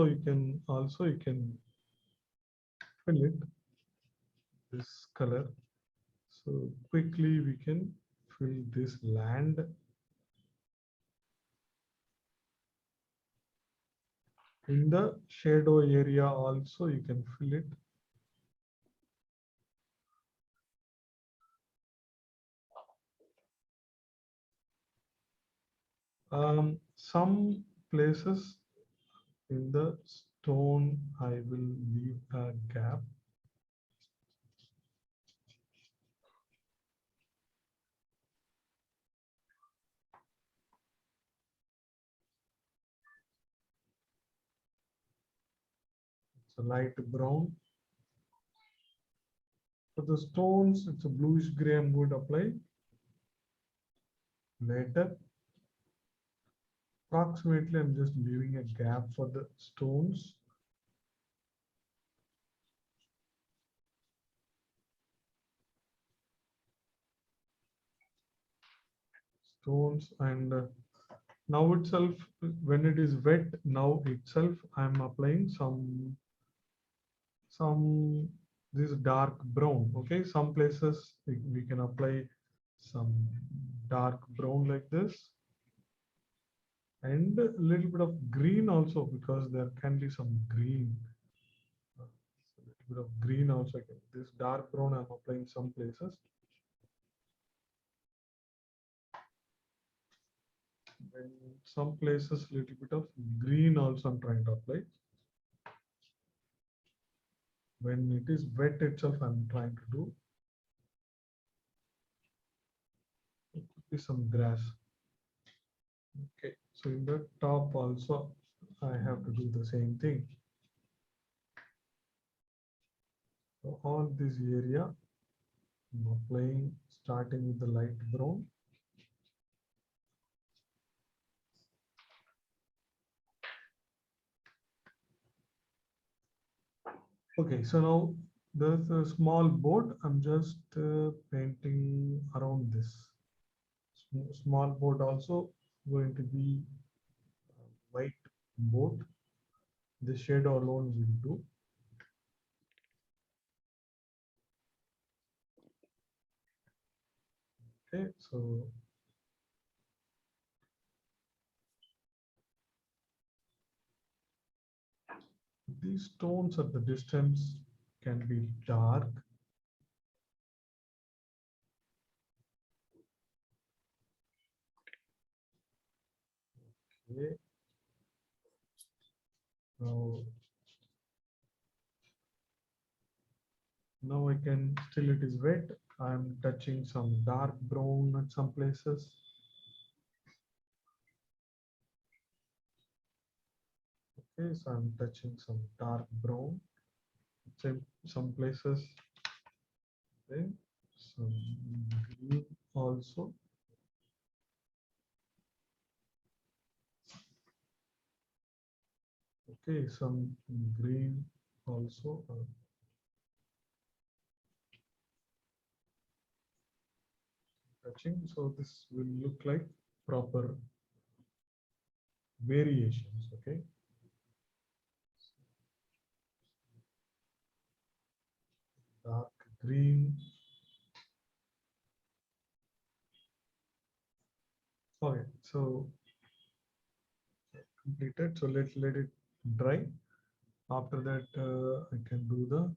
fill it this color. So quickly we can fill this land. In the shadow area also you can fill it. Some places in the stone I will leave a gap. It's a light brown. For the stones, it's a bluish gray. I'm going to apply later. Approximately, I'm just leaving a gap for the stones. Stones, and now itself, when it is wet, now itself, I'm applying some this dark brown. Okay, some places we can apply some dark brown like this, and a little bit of green also, because there can be some green. So let bit of green also. This dark brown I'm applying some places. And some places little bit of green also I'm trying to apply. When it is wet itself, I'm trying to do. It could be some grass. Okay, so in the top also, I have to do the same thing. So all this area, I'm applying, starting with the light brown. Okay, so now there's a small board. I'm just painting around this. Small board also going to be white board. The shadow alone will do. Okay, so these tones at the distance can be dark. Okay. Now I can, still it is wet. I'm touching some dark brown at some places. Okay, so I'm touching some dark brown. Some places. Okay, some green also. Okay, some green also. Touching, so this will look like proper variations. Okay. Dark green. Okay, so completed. So let it dry. After that, I can do the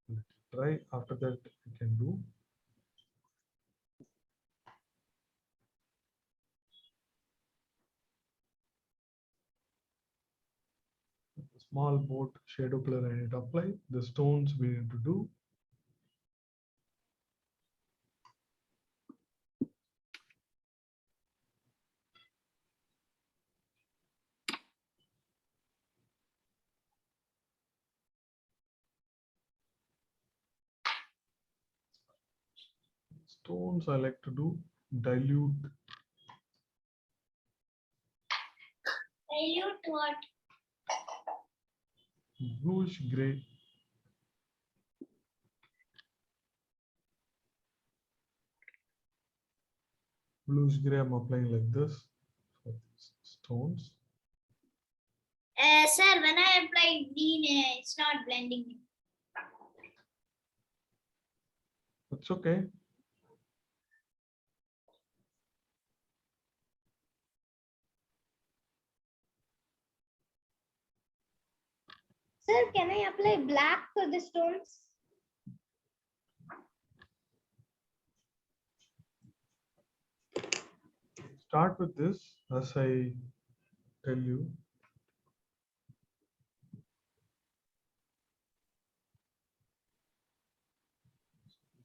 let it dry. After that, I can do the small boat shadow color. I need to apply the stones we need to do. Stones I like to do dilute. Dilute what? Bluish gray. Bluish gray I'm applying like this for these stones. Sir, when I apply green, it's not blending. That's okay. Sir, can I apply black for the stones? Start with this as I tell you.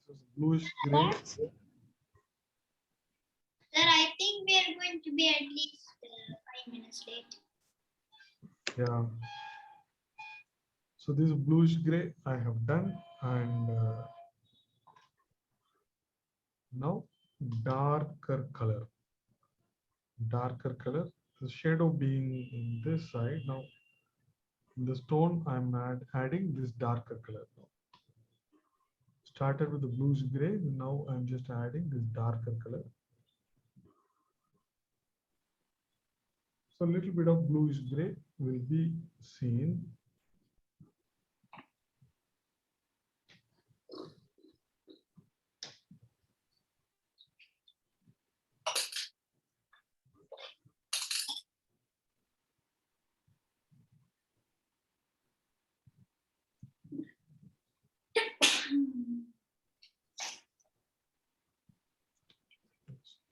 This is bluish gray. Sir, I think we are going to be at least 5 minutes late. Yeah. So this bluish gray I have done, and now darker color. Darker color. The shadow being in this side. Now in the stone I'm adding this darker color. Now. Started with the bluish gray. Now I'm just adding this darker color. So a little bit of bluish gray will be seen.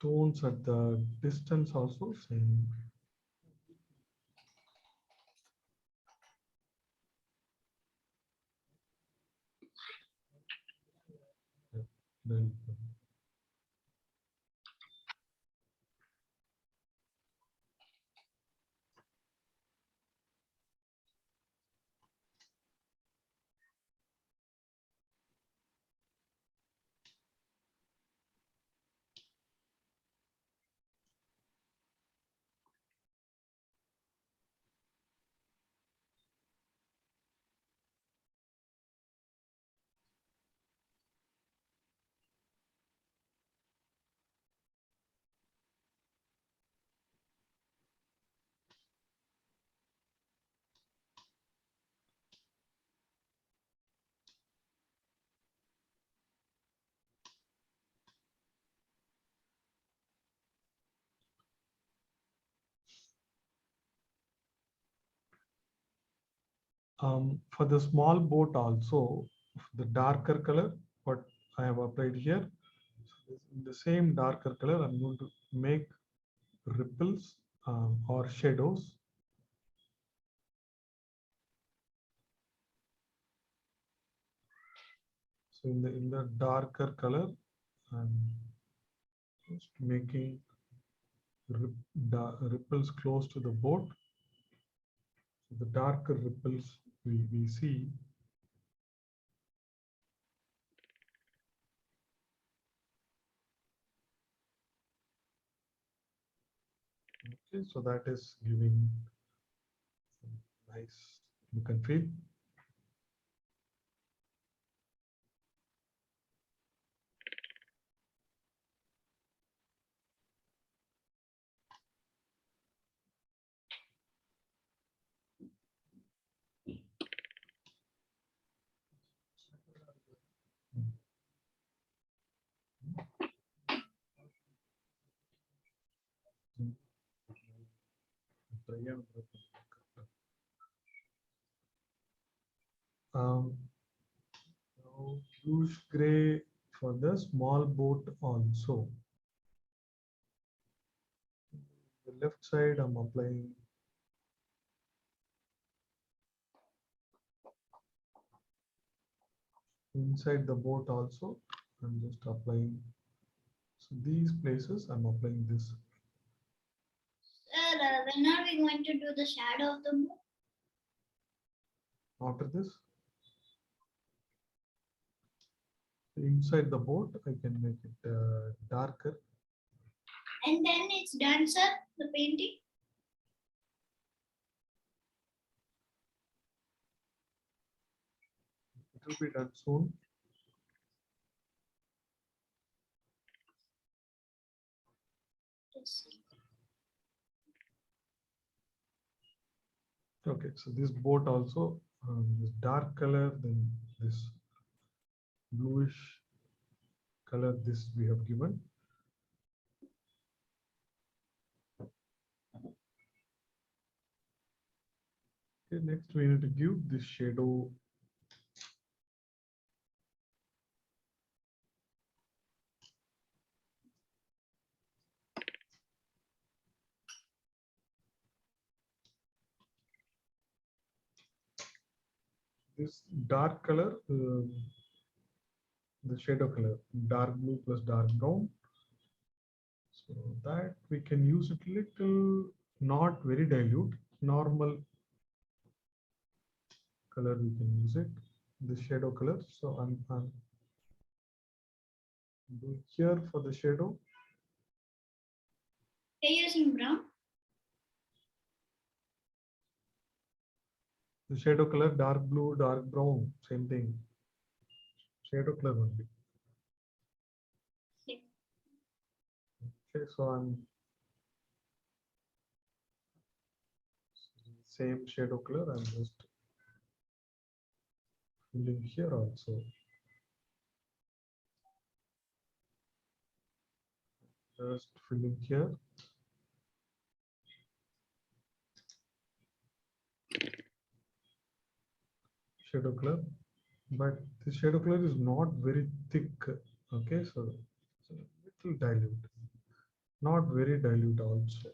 tones at the distance also same. Then for the small boat also, the darker color, what I have applied here, in the same darker color, I'm going to make ripples or shadows. So in the darker color, I'm just making ripples close to the boat. So the darker ripples we see. Okay, so that is giving nice look and feel. Now bluish gray for the small boat also. The left side I'm applying inside the boat also. I'm just applying. So these places I'm applying this. Sir, when are we going to do the shadow of the moon? After this, inside the boat, I can make it darker. And then it's done, sir, the painting? It will be done soon. Yes. Okay, so this boat also, this dark color, then this bluish color, this we have given. Okay, next we need to give this shadow. This dark color, the shadow color, dark blue plus dark brown. So that we can use it little, not very dilute, normal color we can use it, the shadow color. So I'm doing here for the shadow. Are you using brown? The shadow color, dark blue, dark brown, same thing. Shadow color only. Okay. Okay, so I'm same shadow color. I'm just filling here also. Just filling here. Shadow color, but the shadow color is not very thick. Okay, so little dilute. not very dilute also.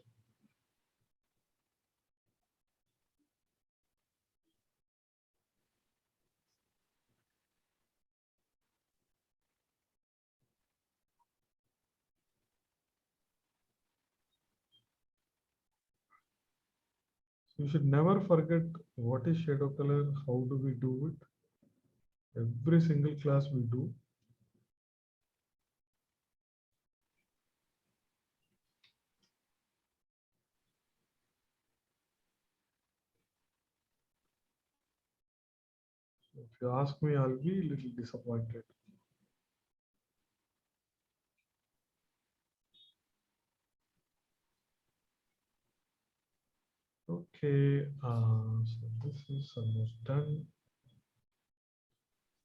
You should never forget what is shadow color, how do we do it. Every single class we do. If you ask me, I'll be a little disappointed. Okay, so this is almost done.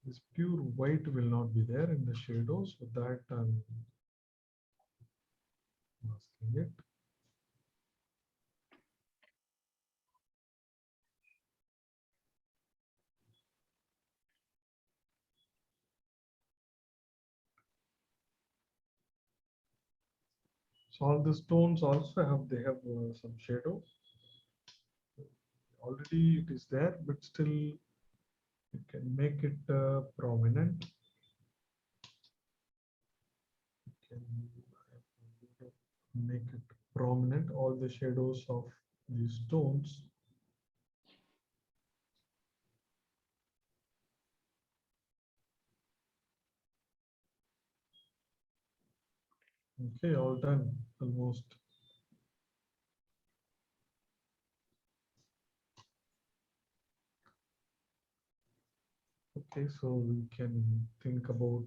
This pure white will not be there in the shadow, so that I'm masking it. So all the stones also have some shadow. Already it is there, but still you can make it prominent. You can make it prominent, all the shadows of these stones. Okay, all done almost. Okay, so we can think about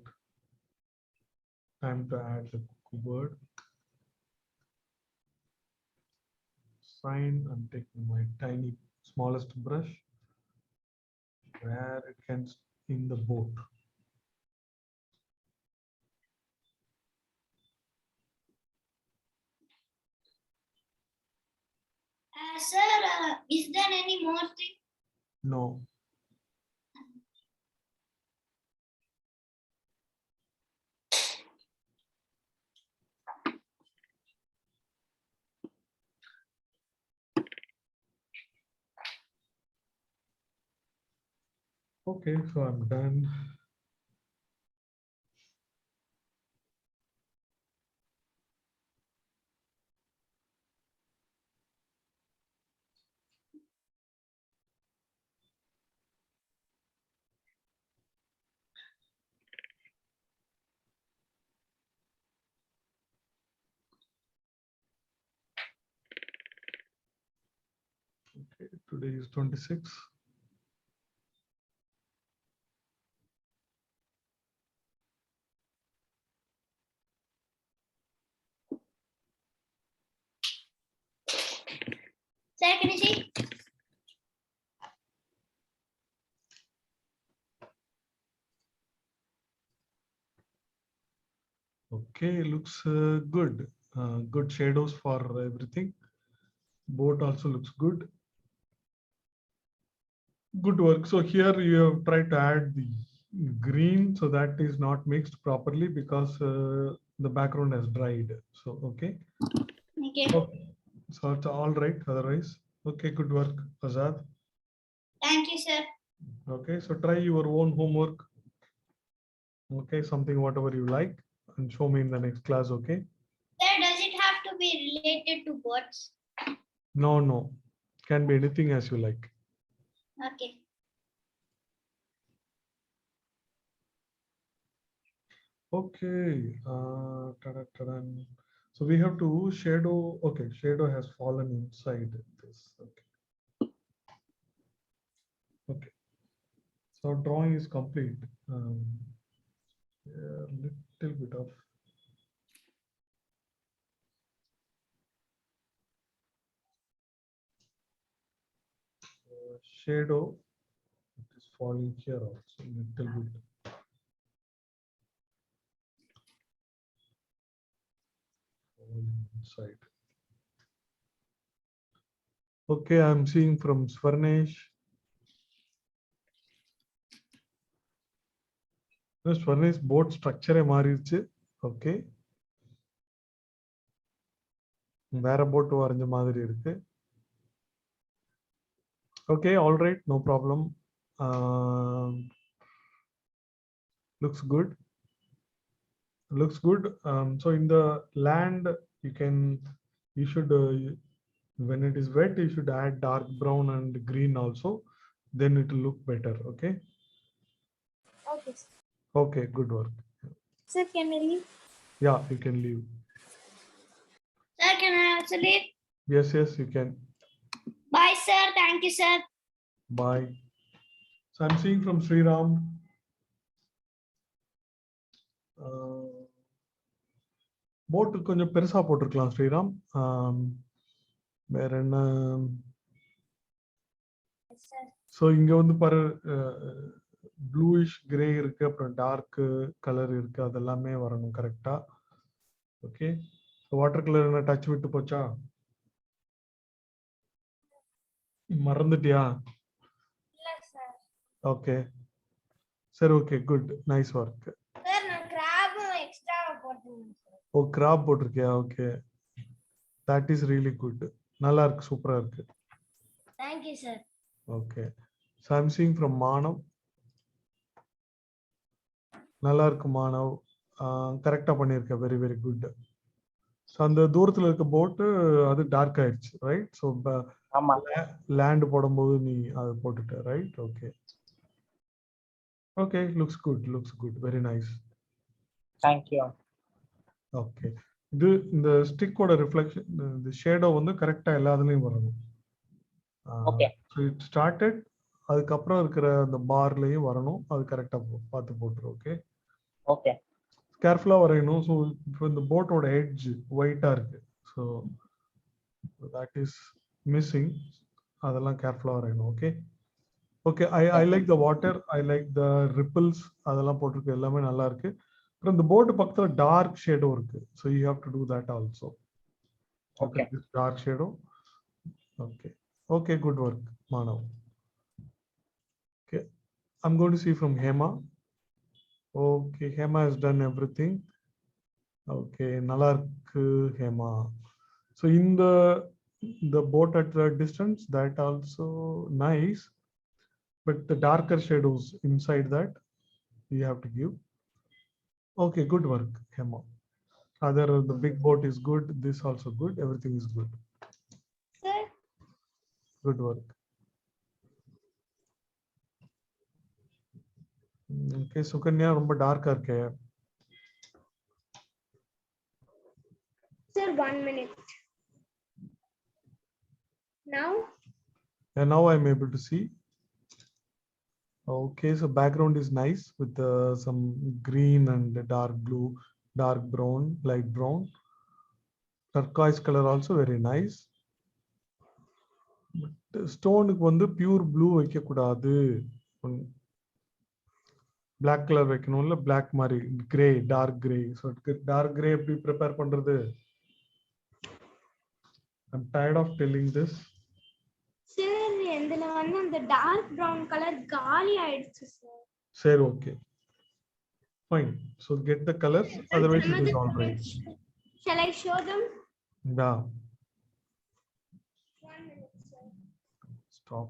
time to add the cuckoo bird. Sign. I'm taking my tiny smallest brush where it can in the boat. Sir, is there any more thing? No. Okay, so I'm done. Okay, today is 26. Sir, can you see? Okay, looks good. Good shadows for everything. Boat also looks good. Good work. So here you have tried to add the green, so that is not mixed properly because the background has dried. So okay. Okay. Okay. So it's all right. Otherwise, okay. Good work, Azad. Thank you, sir. Okay. So try your own homework. Okay, something whatever you like, and show me in the next class. Okay. Sir, does it have to be related to boats? No, no. Can be anything as you like. Okay. Okay. So we have to shadow. Okay, shadow has fallen inside this. Okay. Okay. So drawing is complete. Yeah, little bit of shadow. It is falling here also. Little bit. Falling inside. Okay, I'm seeing from Swarnesh. Swarnesh board structure மாறிடுச்சு. Okay. வேற boat வரைஞ்ச மாதிரி இருக்கு. Okay, all right, no problem. Looks good. Looks good. So in the land, you should when it is wet, you should add dark brown and green also. Then it will look better. Okay. Okay, sir. Okay, good work. Sir, can we leave? Yeah, you can leave. Sir, can I also leave? Yes, you can. Bye, sir. Thank you, sir. Bye. So I'm seeing from Sriram. Boat கொஞ்சம் பெருசா போட்டிருக்கலாம் ஸ்ரீராம். வேற என்ன? So இங்க வந்து பாரு, bluish grey இருக்கு, அப்புறம் டார்க் கலர் இருக்கு, அதெல்லாமே வரணும் கரெக்டா. ஓகே, வாட்டர் கலர் என்ன டச் விட்டு போச்சா? மறந்துட்டியா? ஓகே, சரி, okay, good, nice work. Sir, நான் கிராபும் எக்ஸ்ட்ரா போட்டுருக்கேன். ஓ, கிராப் போட்டிருக்கியா? Okay, that is really good. நல்லா இருக்கு, சூப்பரா இருக்கு. Thank you, sir. Okay, so I'm seeing from Manav. நல்லா இருக்கு மானவ், கரெக்டா பண்ணிருக்க, வெரி வெரி குட். ஸோ அந்த தூரத்துல இருக்க போட்டு அது டார்க் ஆயிடுச்சு, ரைட்? ஸோ லேண்ட் போடும்போது நீ அதை போட்டுட்ட, right? Okay, okay, looks good, very nice. Thank you. Okay, இது இந்த ஸ்டிக்கோட ரிஃப்ளெக்ஷன், இந்த ஷேடோ வந்து கரெக்டா எல்லாத்துலயும் வரணும். ஓகே, ஸோ இட் ஸ்டார்டட், அதுக்கப்புறம் இருக்கிற அந்த பார்லையும் வரணும், அது கரெக்டா பார்த்து போட்டுரு. ஓகே, ஓகே, கேர்ஃபுல்லா வரையணும். ஸோ இப்போ இந்த போட்டோட எட்ஜ் ஒயிட்டா இருக்கு, ஸோ தட் இஸ் மிஸ்ஸிங், அதெல்லாம் கேர்ஃபுல்லா வரையணும். Okay, okay, I like the water, I like the ripples, அதெல்லாம் போட்டிருக்கு, எல்லாமே நல்லா இருக்கு. அப்புறம் இந்த போர்டு பக்கத்துல டார்க் ஷேடோ இருக்கு, so you have to do that also. Okay, dark shadow. Okay, okay, good work Manav. Okay, I'm going to see from Hema. Okay, Hema has done everything. Okay, நல்லா இருக்கு Hema. So in the boat at the distance, that also nice, but the darker shadows inside that you have to give. Okay, good work Hema. The big boat is good, this also good, everything is good. Sir, Good work. Okay, Sukanya ரொம்ப டார்க்கா இருக்கே. sir, 1 minute. Now? And now I'm able to see. Okay, so background is nice with some green and dark blue, dark brown, light brown. Turquoise color also very nice. But stone வந்து pure blue வைக்க கூடாது. Black color வைக்கணும்ல, black மாதிரி gray, dark gray. So dark gray எப்படி prepare பண்றது? I'm tired of telling this. Sir, இதுல வந்து அந்த dark brown colour காலி ஆயிடுச்சு சார். சரி, okay. Fine. So get the colors, otherwise it is all right. Shall I show them? Yeah. 1 minute, sir. Stop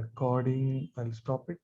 recording. I'll stop it.